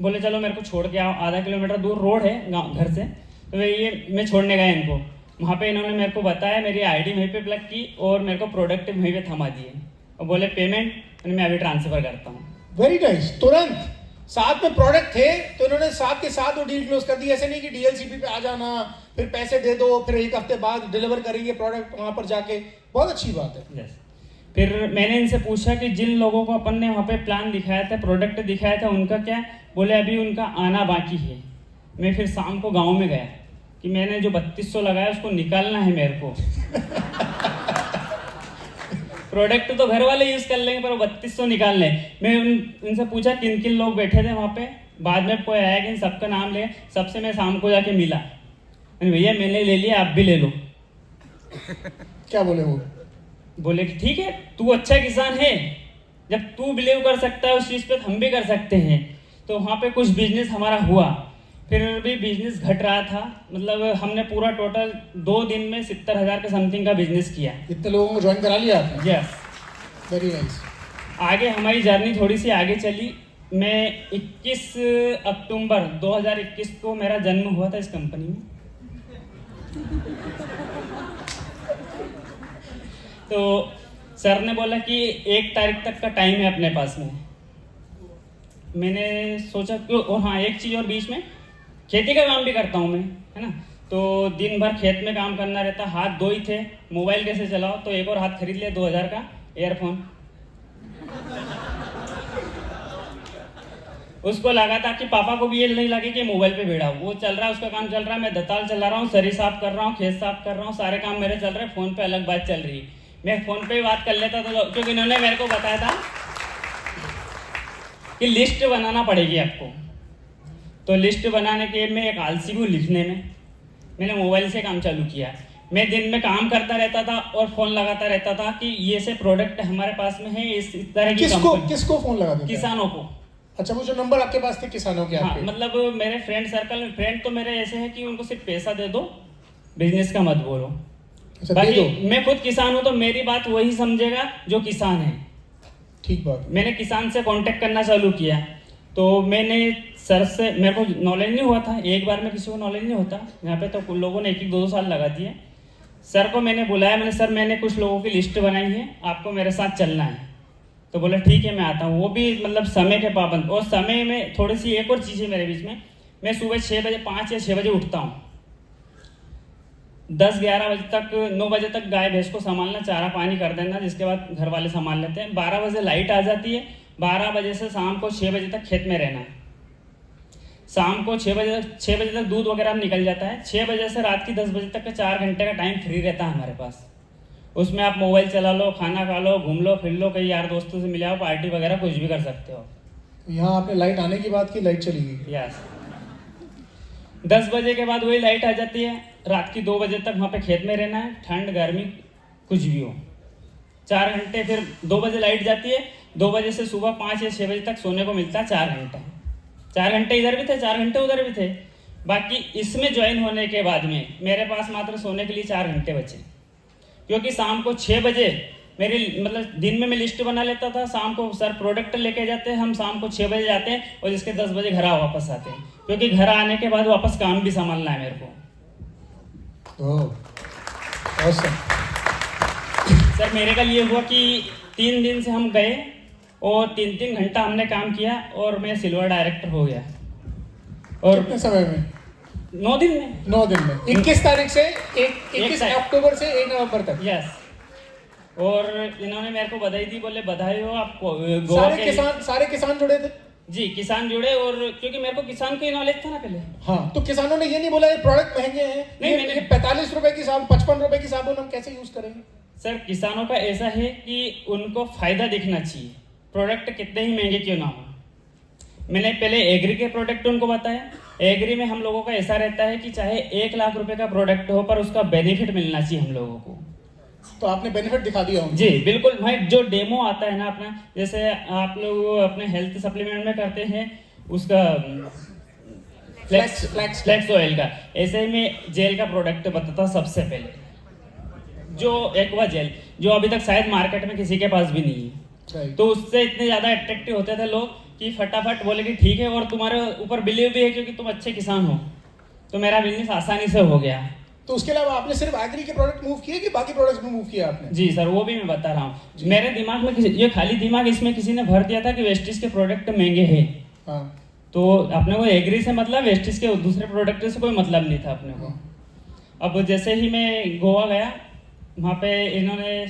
बोले चलो मेरे को छोड़ के आओ, आधा किलोमीटर दूर रोड है गाँव घर से, तो ये मैं छोड़ने गया इनको। वहाँ पे इन्होंने मेरे को बताया, मेरी ID वहीं पे प्लग की और मेरे को प्रोडक्ट वहीं पे थमा दिए और बोले पेमेंट मैं अभी ट्रांसफर करता हूँ। Very nice. तुरंत साथ में प्रोडक्ट थे तो इन्होंने साथ के साथ वो डील क्लोज कर दी। ऐसे नहीं कि DLCP पे आ जाना, फिर पैसे दे दो, फिर 1 हफ्ते बाद डिलीवर करेंगे प्रोडक्ट वहां पर जाके। बहुत अच्छी बात है। yes. फिर मैंने इनसे पूछा कि जिन लोगों को अपन ने वहाँ पे प्लान दिखाया था, प्रोडक्ट दिखाया था, उनका क्या? बोले अभी उनका आना बाकी है। मैं फिर शाम को गाँव में गया कि मैंने जो 3200 लगाया उसको निकालना है मेरे को। प्रोडक्ट तो घर वाले यूज कर लेंगे, पर 3200 निकालने। मैं उनसे पूछा किन किन लोग बैठे थे वहाँ पे, बाद में कोई आया कि सबका नाम ले, सबसे मैं शाम को जाके मिला, भैया मैंने ले लिया, आप भी ले लो। क्या बोले वो? बोले कि ठीक है, तू अच्छा किसान है, जब तू बिलीव कर सकता है उस चीज़ पे हम भी कर सकते हैं। तो वहाँ पे कुछ बिजनेस हमारा हुआ। फिर भी बिजनेस घट रहा था, मतलब हमने पूरा टोटल 2 दिन में 70,000 के समथिंग का बिजनेस किया। इतने लोगों को ज्वाइन करा लिया आपने? यस। Very nice. आगे हमारी जर्नी थोड़ी सी आगे चली। मैं 21 अक्टूबर 2021 को मेरा जन्म हुआ था इस कंपनी में। तो सर ने बोला कि 1 तारीख तक का टाइम है अपने पास में। मैंने सोचा कि और हाँ, एक चीज़ और बीच में, खेती का काम भी करता हूँ मैं, है ना। तो दिन भर खेत में काम करना रहता, हाथ 2 ही थे, मोबाइल कैसे चलाओ, तो एक और हाथ खरीद लिया 2000 का एयरफोन। उसको लगा था कि पापा को भी ये नहीं लगे कि मोबाइल पे भिड़ा हूँ। वो चल रहा है, उसका काम चल रहा है, मैं दताल चला रहा हूँ, सरी साफ कर रहा हूँ, खेत साफ कर रहा हूँ, सारे काम मेरे चल रहे हैं, फोन पे अलग बात चल रही है। मैं फोन पे ही बात कर लेता था, क्योंकि इन्होंने मेरे को बताया था कि लिस्ट बनाना पड़ेगी आपको। तो लिस्ट बनाने के मैं एक आलसी हूँ लिखने में, मैंने मोबाइल से काम चालू किया। मैं दिन में काम करता रहता था और फोन लगाता रहता था कि ये से प्रोडक्ट हमारे पास में है, इस तरह की किसको फोन लगा देते? किसानों को। अच्छा, वो जो नंबर आपके पास थे किसानों के? हाँ, आपके? मतलब मेरे फ्रेंड सर्कल में, फ्रेंड तो मेरे ऐसे हैं कि उनको सिर्फ पैसा दे दो, बिजनेस का मत बोलो। अच्छा, बाकी दे दो। मैं खुद किसान हूँ तो मेरी बात वही समझेगा जो किसान है। ठीक बात। मैंने किसान से कांटेक्ट करना चालू किया। तो मैंने सर से, मेरे को नॉलेज नहीं हुआ था, एक बार में किसी को नॉलेज नहीं होता, यहाँ पे तो कुछ लोगों ने 1-2 साल लगा दिए। सर को मैंने बुलाया, मैंने सर मैंने कुछ लोगों की लिस्ट बनाई है, आपको मेरे साथ चलना है। तो बोला ठीक है मैं आता हूँ। वो भी मतलब समय के पाबंद, और समय में थोड़ी सी एक और चीज़ है मेरे बीच में, मैं सुबह 6 बजे, 5 या 6 बजे उठता हूँ। 10-11 बजे तक, 9 बजे तक गाय भैंस को संभालना, चारा पानी कर देना, जिसके बाद घर वाले संभाल लेते हैं। 12 बजे लाइट आ जाती है, 12 बजे से शाम को 6 बजे तक खेत में रहना है। शाम को 6 बजे तक दूध वगैरह निकल जाता है। 6 बजे से रात की 10 बजे तक का 4 घंटे का टाइम फ्री रहता है हमारे पास। उसमें आप मोबाइल चला लो, खाना खा लो, घूम लो, फिर लो, कई यार दोस्तों से मिले आओ, पार्टी वगैरह कुछ भी कर सकते हो। यहाँ आपने लाइट आने की बात की, लाइट चली गई। यस। 10 बजे के बाद वही लाइट आ जाती है, रात की 2 बजे तक वहाँ पे खेत में रहना है, ठंड गर्मी कुछ भी हो। 4 घंटे, फिर 2 बजे लाइट जाती है, 2 बजे से सुबह 5 या 6 बजे तक सोने को मिलता है 4 घंटे। 4 घंटे इधर भी थे, 4 घंटे उधर भी थे। बाकी इसमें ज्वाइन होने के बाद में मेरे पास मात्र सोने के लिए 4 घंटे बचे, क्योंकि शाम को 6 बजे मेरी, मतलब दिन में मैं लिस्ट बना लेता था, शाम को सर प्रोडक्ट लेके जाते हैं, हम शाम को 6 बजे जाते हैं और जिसके 10 बजे घर वापस आते हैं, क्योंकि घर आने के बाद वापस काम भी संभालना है मेरे को। सर मेरे का ये हुआ कि 3 दिन से हम गए और 3-3 घंटा हमने काम किया और मैं सिल्वर डायरेक्टर हो गया। और कितने समय में? 9 दिन में। 9 दिन में 21 तारीख से 21 अक्टूबर से 1 नवंबर तक। यस। और इन्होंने मेरे को बधाई दी, बोले बधाई हो आपको। सारे किसान जुड़े थे? जी, किसान जुड़े, और क्योंकि मेरे को किसान की नॉलेज था ना पहले। हाँ, तो किसानों ने ये नहीं बोला ये प्रोडक्ट महंगे हैं, नहीं, ये मैंने 45 रुपए की साबुन, 55 रुपए की साबुन हम कैसे यूज करेंगे? सर किसानों का ऐसा है कि उनको फायदा दिखना चाहिए, प्रोडक्ट कितने ही महंगे क्यों ना हो। मैंने पहले एग्री के प्रोडक्ट उनको बताया। एग्री में हम लोगों का ऐसा रहता है कि चाहे 1 लाख रुपए का प्रोडक्ट हो, पर उसका बेनिफिट मिलना चाहिए हम लोगों को। तो आपने बेनिफिट दिखा दिया उनको? जी बिल्कुल। भाई जो डेमो आता है ना अपना, जैसे आप लोग अपने हेल्थ सप्लीमेंट में करते हैं उसका फ्लैक्स ऑयल का, ऐसे ही मैं जेल का प्रोडक्ट बताता सबसे पहले, जो एक्वा जेल, जो अभी तक शायद मार्केट में किसी के पास भी नहीं है। तो उससे इतने ज्यादा अट्रैक्टिव होते थे लोग कि फटाफट बोले कि ठीक है, और तुम्हारे ऊपर बिलीव भी है क्योंकि तुम अच्छे किसान हो, तो मेरा बिजनेस आसानी से हो गया। तो उसके अलावा आपने सिर्फ एग्री के प्रोडक्ट मूव किए कि बाकी प्रोडक्ट्स भी मूव किए आपने? जी सर, वो भी मैं बता रहा हूँ। मेरे दिमाग में ये खाली दिमाग इसमें किसी ने भर दिया था कि वेस्टिज के प्रोडक्ट महंगे हैं। हाँ। तो अपने को एग्री से मतलब, वेस्टिज के दूसरे प्रोडक्ट से कोई मतलब नहीं था अपने को। अब जैसे ही मैं गोवा गया, वहाँ पे इन्होंने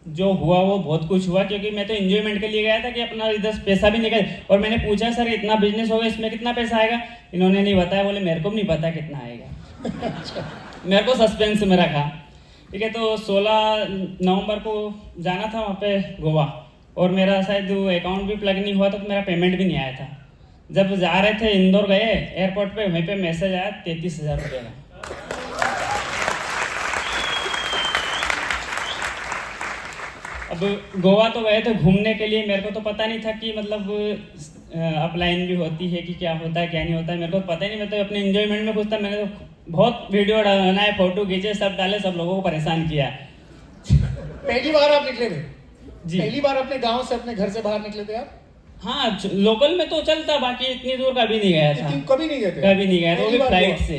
जो हुआ वो बहुत कुछ हुआ, क्योंकि मैं तो एंजॉयमेंट के लिए गया था कि अपना इधर पैसा भी निकल। और मैंने पूछा सर इतना बिजनेस होगा, इसमें कितना पैसा आएगा? इन्होंने नहीं बताया, बोले मेरे को भी नहीं पता कितना आएगा। मेरे को सस्पेंस में रखा। ठीक है, तो 16 नवंबर को जाना था वहाँ पे गोवा, और मेरा शायद अकाउंट भी प्लग नहीं हुआ था, तो मेरा पेमेंट भी नहीं आया था। जब जा रहे थे इंदौर गए एयरपोर्ट पे, वहीं पे मैसेज आया 33,000 रुपये का। अब गोवा तो गए थे घूमने के लिए, मेरे को तो पता नहीं था कि मतलब अपलाइन भी होती है कि क्या होता है क्या नहीं होता है, मेरे को पता ही नहीं। मैं तो अपने एंजॉयमेंट में खुश था, मैंने तो बहुत वीडियो बनाए, फोटो खींचे, सब डाले, सब लोगों को परेशान किया। पहली बार आप निकले थे? जी पहली बार अपने गांव से, अपने घर से बाहर निकले थे आप? हाँ, लोकल में तो चलता, बाकी इतनी दूर कभी नहीं गया था। लेकिन कभी नहीं गए थे? कभी नहीं गया था, वो भी पहली बार फ्लाइट हुआ? से।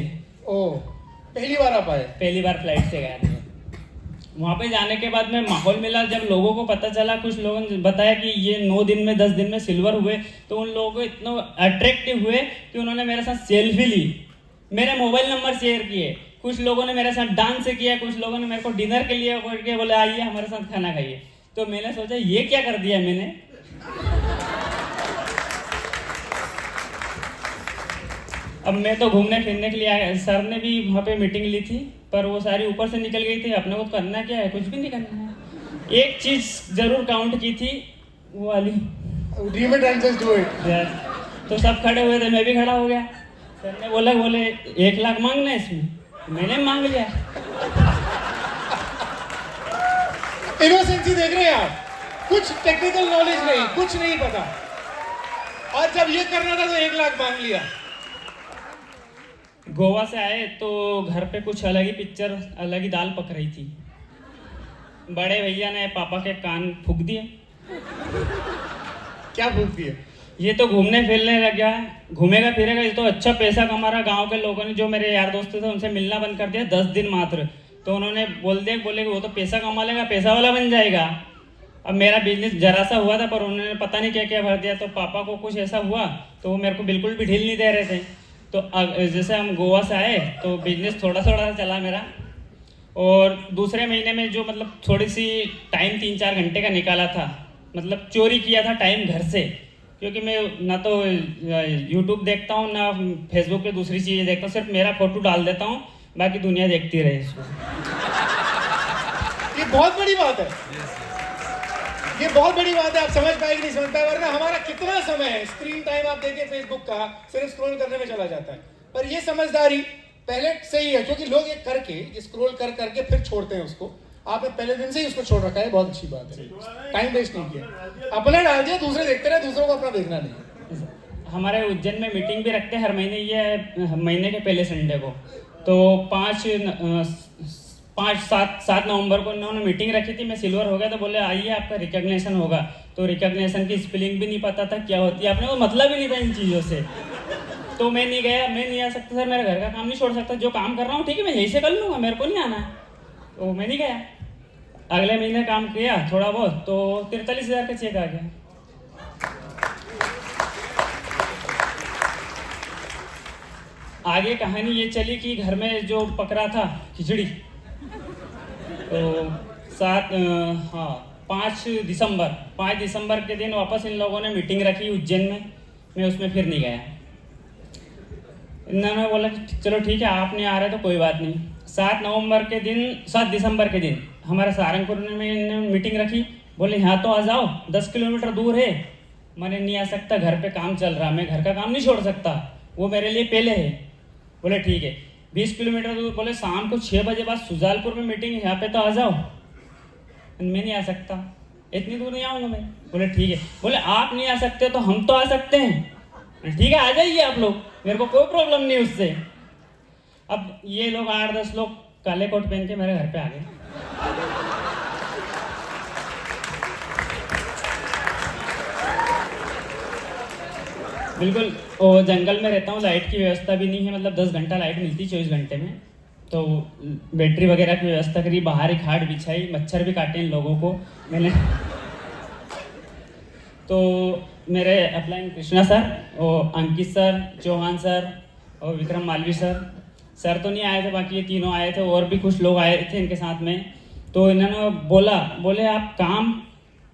ओ, पहली बार आप आए? पहली बार फ्लाइट से गया था। वहाँ पे जाने के बाद में माहौल मिला, जब लोगों को पता चला, कुछ लोगों ने बताया कि ये 9 दिन में 10 दिन में सिल्वर हुए, तो उन लोगों को इतना अट्रैक्टिव हुए कि उन्होंने मेरे साथ सेल्फी ली, मेरे मोबाइल नंबर शेयर किए, कुछ लोगों ने मेरे साथ डांस किया, कुछ लोगों ने मेरे को डिनर के लिए बोले आइए हमारे साथ खाना खाइए। तो मैंने सोचा ये क्या कर दिया मैंने। अब मैं तो घूमने फिरने के लिए आया, सर ने भी वहाँ पे मीटिंग ली थी, पर वो सारी ऊपर से निकल गई थी, अपने को करना क्या है, कुछ भी नहीं करना है। एक चीज जरूर काउंट की थी, वो वाली dream it and just do it. तो सब खड़े हुए थे, मैं भी खड़ा हो गया। सर ने बोले 1 लाख मांगना है इसमें, मैंने मांग लिया। इनोसेंसी देख रहे हैं आप, कुछ टेक्निकल नॉलेज नहीं, कुछ नहीं पता, और जब ये करना था तो 1 लाख मांग लिया। गोवा से आए तो घर पे कुछ अलग ही पिक्चर, अलग ही दाल पक रही थी। बड़े भैया ने पापा के कान फूंक दिए। क्या फूंक दिए? ये तो घूमने फिरने लग गया है, घूमेगा फिरेगा, ये तो अच्छा पैसा कमा रहा। गांव के लोगों ने, जो मेरे यार दोस्त थे, उनसे मिलना बंद कर दिया 10 दिन मात्र। तो उन्होंने बोले कि वो तो पैसा कमा लेगा, पैसा वाला बन जाएगा। अब मेरा बिजनेस जरा सा हुआ था, पर उन्होंने पता नहीं क्या क्या भर दिया। तो पापा को कुछ ऐसा हुआ तो वो मेरे को बिल्कुल भी ढील नहीं दे रहे थे। तो जैसे हम गोवा से आए तो बिजनेस थोड़ा थोड़ा चला मेरा, और दूसरे महीने में जो मतलब थोड़ी सी टाइम 3-4 घंटे का निकाला था, मतलब चोरी किया था टाइम घर से, क्योंकि मैं ना तो यूट्यूब देखता हूँ ना फेसबुक पे दूसरी चीज़ें देखता हूँ, सिर्फ मेरा फोटो डाल देता हूँ, बाकी दुनिया देखती रहे इसको। ये बहुत बड़ी बात है, ये बहुत बड़ी बात है। आप समझ पाए कि नहीं समझ पाए, वरना हमारा कितना समय है स्क्रीन टाइम आप देखें फेसबुक का, सिर्फ स्क्रॉल करने में चला जाता है। पर ये समझदारी पहले सही है, क्योंकि लोग ये करके, ये स्क्रॉल कर करके फिर छोड़ते हैं उसको। आपने पहले दिन से ही उसको छोड़ रखा है, बहुत अच्छी बात है, टाइम वेस्ट नहीं किया, अपना डाल दिया, दूसरे देखते रहे, दूसरों को अपना देखना नहीं। हमारे उज्जैन में मीटिंग भी रखते हैं हर महीने, ये महीने के पहले संडे को। तो 7 नवंबर को इन्होंने मीटिंग रखी थी, मैं सिल्वर हो गया, तो बोले आइए आपका रिकॉग्निशन होगा। तो रिकॉग्निशन की स्पेलिंग भी नहीं पता था क्या होती है, अपने को मतलब ही नहीं था इन चीज़ों से। तो मैं नहीं गया, मैं नहीं आ सकता सर, मेरे घर का काम नहीं छोड़ सकता, जो काम कर रहा हूँ ठीक है मैं यहीं से कर लूँगा, मेरे को नहीं आना है। तो मैं नहीं गया। अगले महीने काम किया थोड़ा बहुत, तो 43,000 का चेक आ गया। आगे कहानी ये चली कि घर में जो पक रहा था खिचड़ी, तो 5 दिसंबर के दिन वापस इन लोगों ने मीटिंग रखी उज्जैन में, मैं उसमें फिर नहीं गया। इन्होंने बोला कि चलो ठीक है आप नहीं आ रहे तो कोई बात नहीं। 7 दिसंबर के दिन हमारे सहारनपुर में इन्होंने मीटिंग रखी, बोले यहाँ तो आ जाओ, 10 किलोमीटर दूर है। मैंने नहीं आ सकता, घर पे काम चल रहा, मैं घर का काम नहीं छोड़ सकता, वो मेरे लिए पहले है। बोले ठीक है। 20 किलोमीटर दूर, बोले शाम को 6 बजे बाद सुजालपुर में मीटिंग है, यहाँ पे तो आ जाओ। मैं नहीं आ सकता, इतनी दूर नहीं आऊँगा मैं। बोले ठीक है। बोले आप नहीं आ सकते तो हम तो आ सकते हैं। ठीक है आ जाइए आप लोग, मेरे को कोई प्रॉब्लम नहीं उससे। अब ये लोग 8-10 लोग काले कोट पहन के मेरे घर पे आ गए। बिल्कुल, वो जंगल में रहता हूँ, लाइट की व्यवस्था भी नहीं है, मतलब 10 घंटा लाइट मिलती 24 घंटे में। तो बैटरी वगैरह की व्यवस्था करी, बाहर ही खाट बिछाई, मच्छर भी काटे इन लोगों को मैंने। तो मेरे अपलाइन कृष्णा सर और अंकित सर, चौहान सर और विक्रम मालवी सर तो नहीं आए थे, बाकी ये तीनों आए थे, और भी कुछ लोग आए थे इनके साथ में। तो इन्होंने बोले आप काम,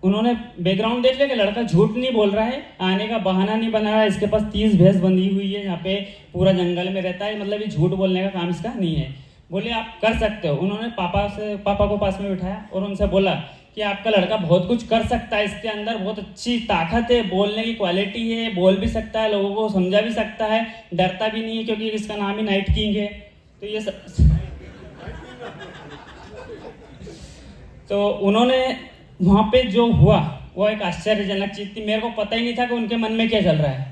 उन्होंने बैकग्राउंड देख लिया कि लड़का झूठ नहीं बोल रहा है, आने का बहाना नहीं बना रहा है, इसके पास 30 भैंस बंधी हुई है, यहाँ पे पूरा जंगल में रहता है, मतलब ये झूठ बोलने का काम इसका नहीं है। बोले आप कर सकते हो। उन्होंने पापा को पास में बिठाया और उनसे बोला कि आपका लड़का बहुत कुछ कर सकता है, इसके अंदर बहुत अच्छी ताकत है, बोलने की क्वालिटी है, बोल भी सकता है, लोगों को समझा भी सकता है, डरता भी नहीं है, क्योंकि इसका नाम ही नाइट किंग है। तो ये तो उन्होंने वहाँ पे जो हुआ वो एक आश्चर्यजनक चीज थी, मेरे को पता ही नहीं था कि उनके मन में क्या चल रहा है।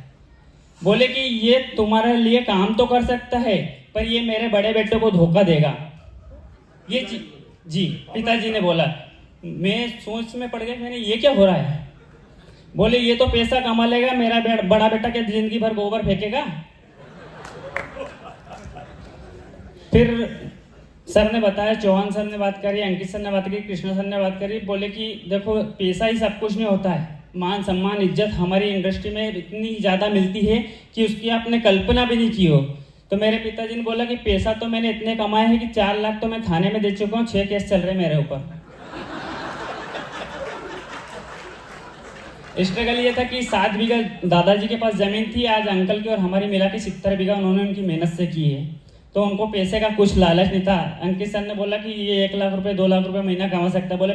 बोले कि ये तुम्हारे लिए काम तो कर सकता है पर ये मेरे बड़े बेटे को धोखा देगा। ये जी पिताजी ने बोला। मैं सोच में पड़ गया, मैंने ये क्या हो रहा है। बोले ये तो पैसा कमा लेगा, मेरा बड़ा बेटा क्या जिंदगी भर गोबर फेंकेगा। फिर सर ने बताया, चौहान सर ने बात करी, अंकित सर ने बात करी, कृष्णा सर ने बात करी। बोले कि देखो पैसा ही सब कुछ नहीं होता है, मान सम्मान इज्जत हमारी इंडस्ट्री में इतनी ज़्यादा मिलती है कि उसकी आपने कल्पना भी नहीं की हो। तो मेरे पिताजी ने बोला कि पैसा तो मैंने इतने कमाए हैं कि 4 लाख तो मैं थाने में दे चुका हूँ, 6 केस चल रहे मेरे ऊपर। स्ट्रगल ये था कि 7 बीघा दादाजी के पास जमीन थी, आज अंकल की और हमारी मिला के 70 बीघा उन्होंने उनकी मेहनत से की है। तो उनको पैसे का कुछ लालच नहीं था। अंकित सर ने बोला कि ये 1 लाख रुपए 2 लाख रुपए महीना कमा सकता है। बोले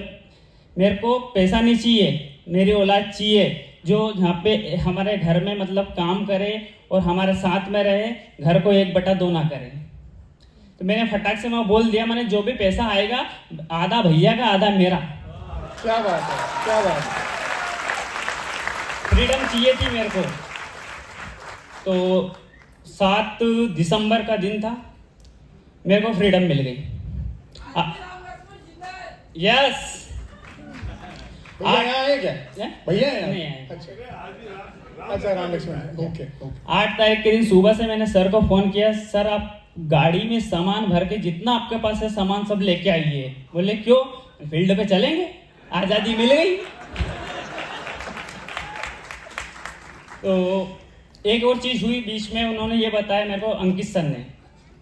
मेरे को पैसा नहीं चाहिए, मेरी औलाद चाहिए जो यहाँ पे हमारे घर में मतलब काम करे और हमारे साथ में रहे, घर को 1/2 ना करे। तो मैंने फटाक से मैं बोल दिया, मैंने जो भी पैसा आएगा आधा भैया का आधा मेरा। क्या बात है, क्या बात है। फ्रीडम चाहिए थी मेरे को। तो 7 दिसंबर का दिन था, मेरे को फ्रीडम मिल गई। यस। भैया यहाँ आए क्या? भैया हैं नहीं यहाँ? आए। अच्छा राम लक्ष्मण, ओके। 8 तारीख के दिन सुबह से मैंने सर को फोन किया, सर आप गाड़ी में सामान भर के जितना आपके पास है सामान सब लेके आइए। बोले क्यों? फील्ड पे चलेंगे, आजादी मिल गई। तो एक और चीज हुई बीच में, उन्होंने ये बताया मेरे को, अंकित सर ने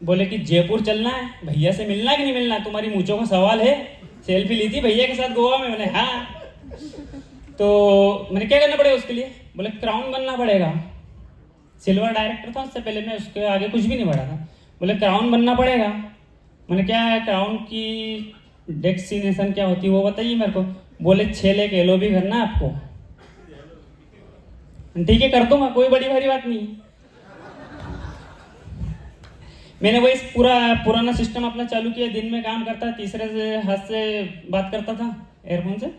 बोले कि जयपुर चलना है, भैया से मिलना है कि नहीं मिलना, तुम्हारी मूंछों का सवाल है। सेल्फी ली थी भैया के साथ गोवा में। मैंने हाँ। तो मैंने क्या करना पड़ेगा उसके लिए? बोले क्राउन बनना पड़ेगा। सिल्वर डायरेक्टर था उससे पहले, मैं उसके आगे कुछ भी नहीं बढ़ा था। बोले क्राउन बनना पड़ेगा। मैंने क्या है क्राउन की डेस्टिनेशन क्या होती है वो बताइए मेरे को। बोले 6 लाख LOB करना है आपको। ठीक है कर दूंगा, कोई बड़ी भारी बात नहीं। मैंने वही पुराना सिस्टम अपना चालू किया, दिन में काम करता, तीसरे से हाथ से बात करता था एयरफोन से,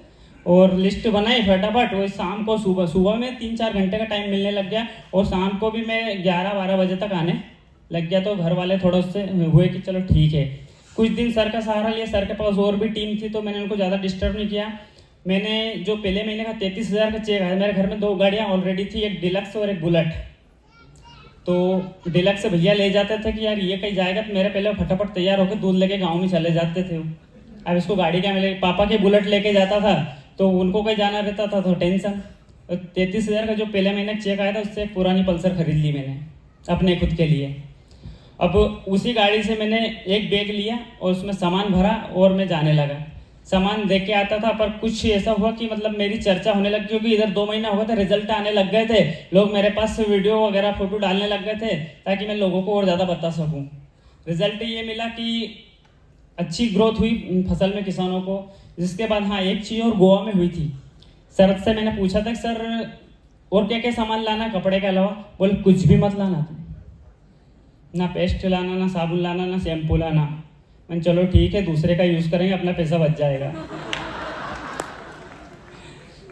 और लिस्ट बनाई फटाफट। वही शाम को सुबह में 3-4 घंटे का टाइम मिलने लग गया, और शाम को भी मैं 11-12 बजे तक आने लग गया। तो घर वाले थोड़ा उससे हुए कि चलो ठीक है। कुछ दिन सर का सहारा लिया, सर के पास और भी टीम थी तो मैंने उनको ज़्यादा डिस्टर्ब नहीं किया। मैंने जो पहले महीने का 33,000 का चेक आया, मेरे घर में 2 गाड़ियाँ ऑलरेडी थी, एक डिलक्स और एक बुलेट। तो डिलक्स भैया ले जाते थे कि यार ये कहीं जाएगा, तो मेरे पहले फटाफट तैयार होकर दूध लेके गाँव में चले जाते थे। अब इसको गाड़ी क्या मिलेगी? पापा के बुलेट लेके जाता था तो उनको कहीं जाना रहता था तो टेंशन। 33,000 का जो पहले महीने चेक आया था उससे एक पुरानी पल्सर खरीद ली मैंने अपने खुद के लिए। अब उसी गाड़ी से मैंने एक बैग लिया और उसमें सामान भरा और मैं जाने लगा। सामान देके आता था, पर कुछ ऐसा हुआ कि मतलब मेरी चर्चा होने लगी, क्योंकि इधर 2 महीना हुआ था, रिजल्ट आने लग गए थे, लोग मेरे पास वीडियो वगैरह फोटो डालने लग गए थे ताकि मैं लोगों को और ज़्यादा बता सकूं। रिजल्ट ये मिला कि अच्छी ग्रोथ हुई फसल में किसानों को। जिसके बाद हाँ एक चीज़ और गोवा में हुई थी। सर से मैंने पूछा था कि सर और क्या क्या सामान लाना कपड़े के अलावा? बोले कुछ भी मत लाना, ना पेस्ट लाना, ना साबुन लाना, ना शैम्पू लाना। मैंने चलो ठीक है, दूसरे का यूज करेंगे, अपना पैसा बच जाएगा।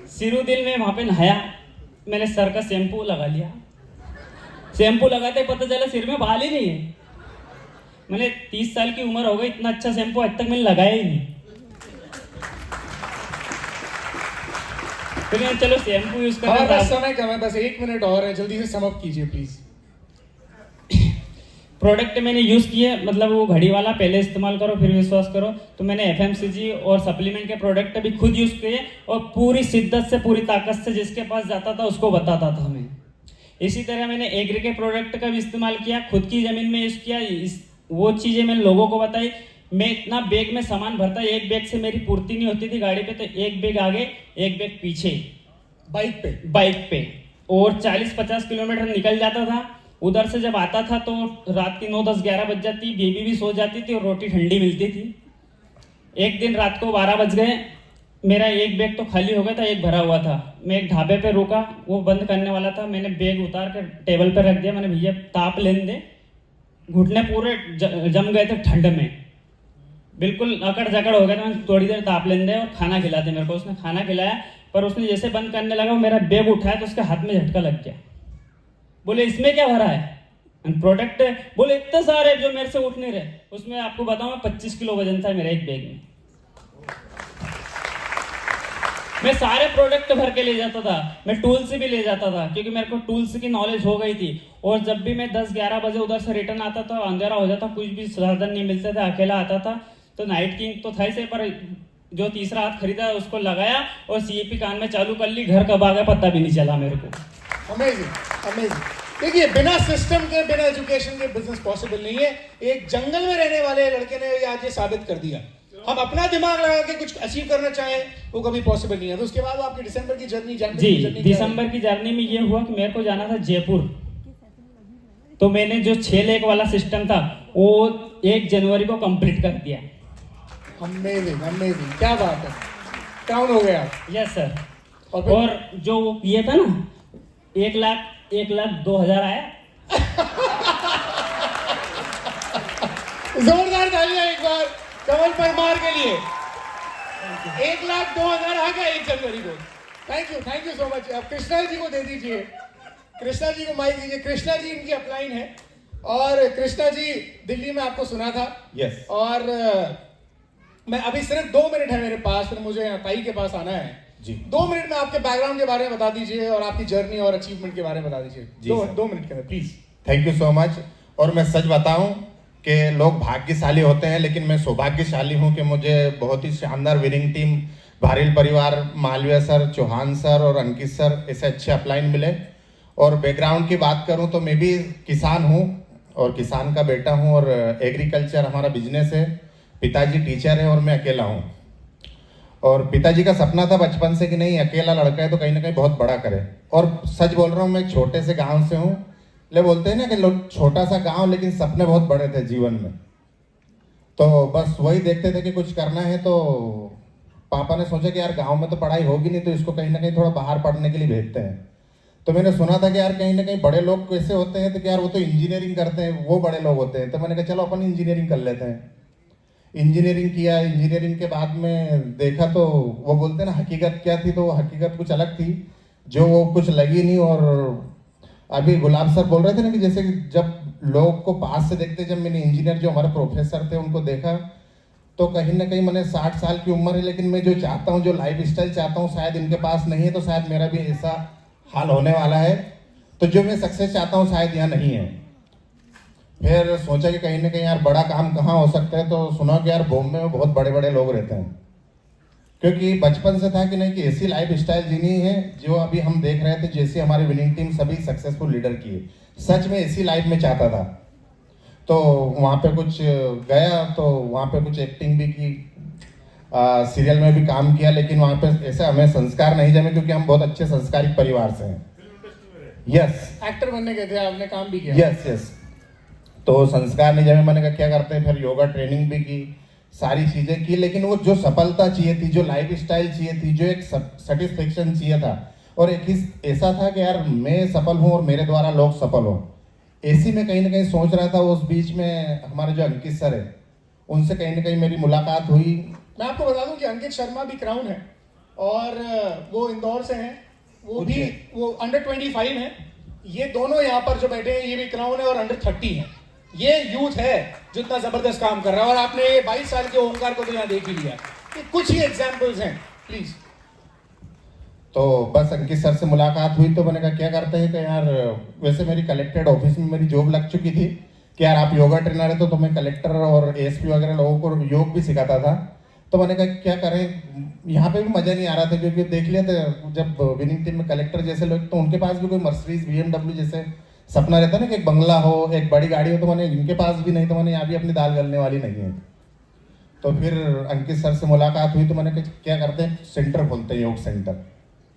सिरुदिल में वहां पे नहाया, मैंने सर का शैम्पू लगा लिया। शैम्पू लगाते पता चला सिर में बाल ही नहीं है। मैंने 30 साल की उम्र हो गई, इतना अच्छा शैम्पू आज तक मैंने लगाया ही नहीं। फिर मैंने चलो शैम्पू यूज कर। बस समय कम है, बस 1 मिनट और है, जल्दी से सम अप कीजिए प्लीज। प्रोडक्ट मैंने यूज़ किए, मतलब वो घड़ी वाला पहले इस्तेमाल करो फिर विश्वास करो। तो मैंने FMCG और सप्लीमेंट के प्रोडक्ट भी खुद यूज़ किए और पूरी शिद्दत से पूरी ताकत से जिसके पास जाता था उसको बताता था मैं। इसी तरह मैंने एग्री के प्रोडक्ट का भी इस्तेमाल किया, खुद की ज़मीन में यूज़ किया। वो चीज़ें मैंने लोगों को बताई। मैं इतना बैग में सामान भरता, एक बैग से मेरी पूर्ति नहीं होती थी गाड़ी पे, तो एक बैग आगे एक बैग पीछे बाइक पे और 40-50 किलोमीटर निकल जाता था। उधर से जब आता था तो रात की 9-10-11 बज जाती, बेबी भी सो जाती थी और रोटी ठंडी मिलती थी। एक दिन रात को 12 बज गए, मेरा एक बैग तो खाली हो गया था, एक भरा हुआ था। मैं एक ढाबे पे रुका, वो बंद करने वाला था। मैंने बैग उतार कर टेबल पर रख दिया। मैंने भैया ताप लेने दे। घुटने पूरे जम गए थे ठंड में, बिल्कुल अकड़ जकड़ हो गया था। मैंने थोड़ी देर ताप लेने दे और खाना खिलाते मेरे को। उसने खाना खिलाया, पर उसने जैसे बंद करने लगा, वो मेरा बैग उठाया तो उसके हाथ में झटका लग गया। बोले इसमें क्या भरा है? प्रोडक्ट है। बोले इतने सारे जो मेरे से उठ नहीं रहे। उसमें आपको बताऊं 25 किलो वजन था मेरा एक बैग में। मैं सारे प्रोडक्ट भर के ले जाता था, मैं टूल्स भी ले जाता था क्योंकि मेरे को टूल्स की नॉलेज हो गई थी। और जब भी मैं 10-11 बजे उधर से रिटर्न आता था, अंधेरा हो जाता, कुछ भी साधन नहीं मिलते थे, अकेला आता था। तो नाइट किंग तो था ही से, पर जो तीसरा हाथ खरीदा उसको लगाया और CAP कान में चालू कर ली। घर कब आ गया पता भी नहीं चला मेरे को। Amazing amazing. देखिए, बिना सिस्टम के, बिना एजुकेशन के बिजनेस पॉसिबल नहीं है। एक जंगल में रहने वाले लड़के ने आज ये साबित कर दिया। हम अपना दिमाग लगा के कुछ अचीव करना चाहें वो कभी पॉसिबल नहीं है। तो उसके बाद आपकी दिसंबर की जर्नी, दिसंबर की जर्नी में ये हुआ कि मेरे को जाना था जयपुर। तो मैंने जो 6 लेख वाला सिस्टम था वो 1 जनवरी को कंप्लीट कर दिया। अमेजिंग अमेजिंग, क्या बात है, क्राउन हो गया। Yes sir. और जो ये था ना 1,02,000 आया। जोरदार तालियां एक बार कमल परमार के लिए। 1,02,000 आ गया 1 जनवरी को। Thank you so much. अब कृष्णा जी को दे दीजिए, कृष्णा जी को माइक दीजिए। कृष्णा जी इनकी अपलाइन है और कृष्णा जी दिल्ली में आपको सुना था। यस। और मैं अभी सिर्फ 2 मिनट है मेरे पास, फिर मुझे ताई के पास आना है जी। 2 मिनट में आपके बैकग्राउंड के बारे में बता दीजिए और आपकी जर्नी और अचीवमेंट के बारे में बता दीजिए। 2 मिनट के अंदर please. Thank you so much. और मैं सच बताऊं कि लोग भाग्यशाली होते हैं, लेकिन मैं सौभाग्यशाली हूं कि मुझे बहुत ही शानदार विनिंग टीम, भारिल परिवार, मालवीय सर, चौहान सर और अंकित सर, ऐसे अच्छे अपलाइन मिले। और बैकग्राउंड की बात करूं तो मैं भी किसान हूं और किसान का बेटा हूं और एग्रीकल्चर हमारा बिजनेस है। पिताजी टीचर है और मैं अकेला हूं। और पिताजी का सपना था बचपन से कि नहीं, अकेला लड़का है तो कहीं ना कहीं बहुत बड़ा करे। और सच बोल रहा हूँ, मैं एक छोटे से गांव से हूँ। ले बोलते हैं ना कि लोग छोटा सा गांव लेकिन सपने बहुत बड़े थे जीवन में। तो बस वही देखते थे कि कुछ करना है। तो पापा ने सोचा कि यार गांव में तो पढ़ाई होगी नहीं, तो इसको कहीं ना कहीं थोड़ा बाहर पढ़ने के लिए भेजते हैं। तो मैंने सुना था कि यार कहीं ना कहीं बड़े लोग कैसे होते हैं, तो कि यार वो तो इंजीनियरिंग करते हैं, वो बड़े लोग होते हैं। तो मैंने कहा चलो अपन इंजीनियरिंग कर लेते हैं। इंजीनियरिंग किया। इंजीनियरिंग के बाद में देखा तो वो बोलते हैं ना हकीकत क्या थी, तो वो हकीकत कुछ अलग थी जो वो कुछ लगी नहीं। और अभी गुलाब सर बोल रहे थे ना कि जैसे कि जब लोग को पास से देखते, जब मैंने इंजीनियर जो हमारे प्रोफेसर थे उनको देखा तो कहीं ना कहीं मैंने 60 साल की उम्र है, लेकिन मैं जो चाहता हूँ, जो लाइफ स्टाइल चाहता हूँ, शायद इनके पास नहीं है। तो शायद मेरा भी ऐसा हाल होने वाला है। तो जो मैं सक्सेस चाहता हूँ शायद यहाँ नहीं है। फिर सोचा कि कहीं ना कहीं यार बड़ा काम कहाँ हो सकता है। तो सुना कि यार बॉम्बे में बहुत बड़े बड़े लोग रहते हैं, क्योंकि बचपन से था कि नहीं कि ऐसी लाइफ स्टाइल जीनी है जो अभी हम देख रहे थे, जैसे हमारी विनिंग टीम सभी सक्सेसफुल लीडर की है। सच में ऐसी लाइफ में चाहता था। तो वहाँ पे कुछ गया, तो वहाँ पे कुछ एक्टिंग भी की, सीरियल में भी काम किया, लेकिन वहाँ पे ऐसे हमें संस्कार नहीं जमे क्योंकि हम बहुत अच्छे संस्कारिक परिवार से हैं। यस। एक्टर बनने गए थे आपने, काम भी किया। Yes yes. तो संस्कार नहीं जमे, मैंने कहा क्या करते हैं। फिर योगा ट्रेनिंग भी की, सारी चीजें की, लेकिन वो जो सफलता चाहिए थी, जो लाइफ स्टाइल चाहिए थी, जो एक सेटिस्फेक्शन चाहिए था, और एक ही ऐसा था कि यार मैं सफल हूँ और मेरे द्वारा लोग सफल हों, ऐसी में कहीं ना कहीं सोच रहा था। उस बीच में हमारे जो अंकित सर है उनसे कहीं ना कहीं मेरी मुलाकात हुई। मैं आपको बता दूं कि अंकित शर्मा भी क्राउन है और वो इंदौर से हैं। वो अंडर 25 है। ये दोनों यहाँ पर जो बैठे हैं ये भी क्राउन है और अंडर 30 है। ये यूथ है जो इतना जबरदस्त काम कर रहा है। और आपने 22 साल के ओंकार को तो यहाँ देख ही लिया। ये कुछ ही एग्जाम्पल्स हैं, प्लीज। तो बस अंकित सर से मुलाकात हुई तो मैंने कहा क्या करते हैं कि यार वैसे मेरी कलेक्टेड ऑफिस में मेरी जॉब लग चुकी थी कि यार आप योगा ट्रेनर है तो मैं कलेक्टर और एसपी वगैरह लोगों को योग भी सिखाता था। तो मैंने कहा क्या करें, यहाँ पे भी मजा नहीं आ रहा था क्योंकि देख लिया था जब विनिंग टीम में कलेक्टर जैसे लोग तो उनके पास भी कोई मर्सिडीज BMW जैसे सपना रहता है ना कि एक बंगला हो, एक बड़ी गाड़ी हो। तो मैंने इनके पास भी नहीं, तो मैंने यहाँ भी अपनी दाल गलने वाली नहीं है। तो फिर अंकित सर से मुलाकात हुई तो मैंने कहा क्या करते हैं, सेंटर खोलते हैं, योग सेंटर।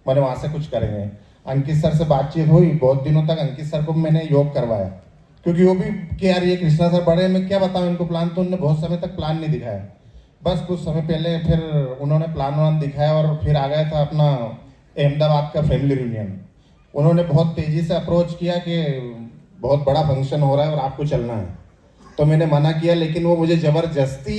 मैंने वहाँ से कुछ करेंगे। अंकित सर से बातचीत हुई, बहुत दिनों तक अंकित सर को मैंने योग करवाया क्योंकि वो भी कि यार ये कृष्णा सर बड़े हैं, मैं क्या बताऊँ इनको प्लान। तो उन्होंने बहुत समय तक प्लान नहीं दिखाया। बस कुछ समय पहले फिर उन्होंने प्लान दिखाया और फिर आ गया था अपना अहमदाबाद का फैमिली रियूनियन। उन्होंने बहुत तेज़ी से अप्रोच किया कि बहुत बड़ा फंक्शन हो रहा है और आपको चलना है। तो मैंने मना किया, लेकिन वो मुझे ज़बरदस्ती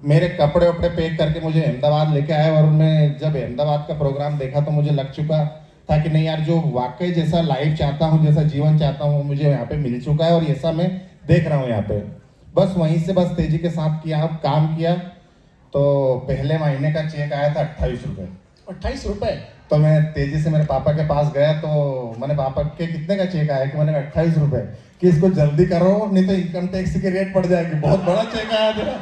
मेरे कपड़े वपड़े पैक करके मुझे अहमदाबाद लेके आए। और मैं जब अहमदाबाद का प्रोग्राम देखा तो मुझे लग चुका था कि नहीं यार, जो वाकई जैसा लाइफ चाहता हूँ, जैसा जीवन चाहता हूँ, मुझे यहाँ पे मिल चुका है और ऐसा मैं देख रहा हूँ यहाँ पे। बस वहीं से बस तेजी के साथ काम किया। तो पहले महीने का चेक आया था 28 रुपये। 28 रुपए? तो मैं तेजी से मेरे पापा के पास गया, तो मैंने पापा के कितने का चेक आया कि मैंने 28 रुपये, कि इसको जल्दी करो नहीं तो इनकम टैक्स की रेट पड़ जाएगी, बहुत बड़ा चेक आया था।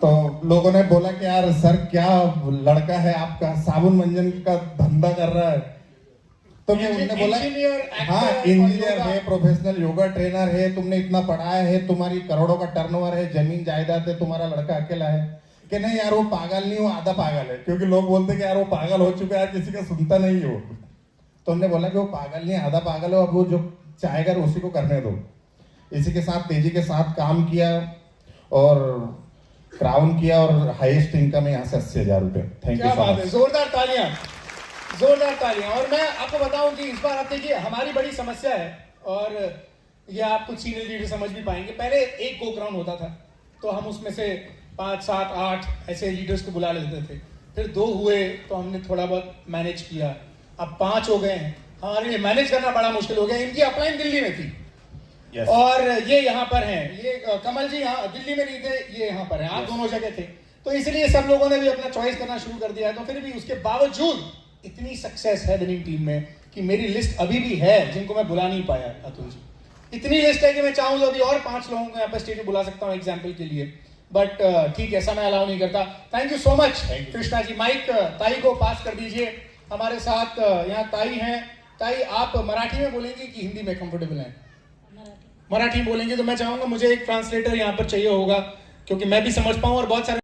तो लोगों ने बोला कि यार सर क्या लड़का है आपका, साबुन मंजन का धंधा कर रहा है। तो मैं उन्होंने बोला हाँ, इंजीनियर है, प्रोफेशनल योगा ट्रेनर है, तुमने इतना पढ़ाया है, तुम्हारी करोड़ों का टर्नओवर है, जमीन जायदाद है, तुम्हारा लड़का अकेला है। कि नहीं यार वो पागल नहीं, वो आधा पागल है, क्योंकि लोग बोलते कि यार वो पागल हो चुका है, किसी का सुनता नहीं हो। तो हमने बोला कि वो पागल नहीं, आधा पागल है, अब वो जो चाहेगा उसी को करने दो। इसी के साथ तेजी के साथ काम किया और क्राउन किया और हाईएस्ट इनकम है यहाँ से 80,000 रुपये। Thank you. क्या बात है, जोरदार तालियां, जोरदार तालियां। और मैं आपको बताऊं कि इस बार आप देखिए हमारी बड़ी समस्या है, और ये आप कुछ सीनियर लीडर समझ भी पाएंगे। पहले एक गो ग्राउंड होता था तो हम उसमें से 5, 7, 8 ऐसे लीडर्स को बुला लेते थे, फिर 2 हुए तो हमने थोड़ा बहुत मैनेज किया, अब 5 हो गए हैं। हमारे लिए मैनेज करना बड़ा मुश्किल हो गया। इनकी अपलाइन दिल्ली में थी। Yes. और ये यहाँ पर हैं, ये कमल जी यहाँ दिल्ली में नहीं थे, ये यहाँ पर हैं, आप दोनों जगह थे। तो इसलिए सब लोगों ने भी अपना चॉइस करना शुरू कर दिया है। तो फिर भी उसके बावजूद इतनी सक्सेस है विनिंग टीम में कि मेरी लिस्ट अभी भी है जिनको मैं बुला नहीं पाया। अतुल जी, इतनी लिस्ट है कि मैं चाहूँ तो अभी और 5 लोगों को यहाँ पर स्टेज पे बुला सकता हूँ एग्जाम्पल के लिए, बट ठीक है, समय अलाउ नहीं करता। Thank you so much Krishna ji. Mike ताई को पास कर दीजिए। हमारे साथ यहाँ ताई हैं। ताई, आप मराठी में बोलेंगे कि हिंदी में कंफर्टेबल हैं? मराठी बोलेंगे तो मैं चाहूंगा मुझे एक ट्रांसलेटर यहाँ पर चाहिए होगा, क्योंकि मैं भी समझ पाऊँ और बहुत सारे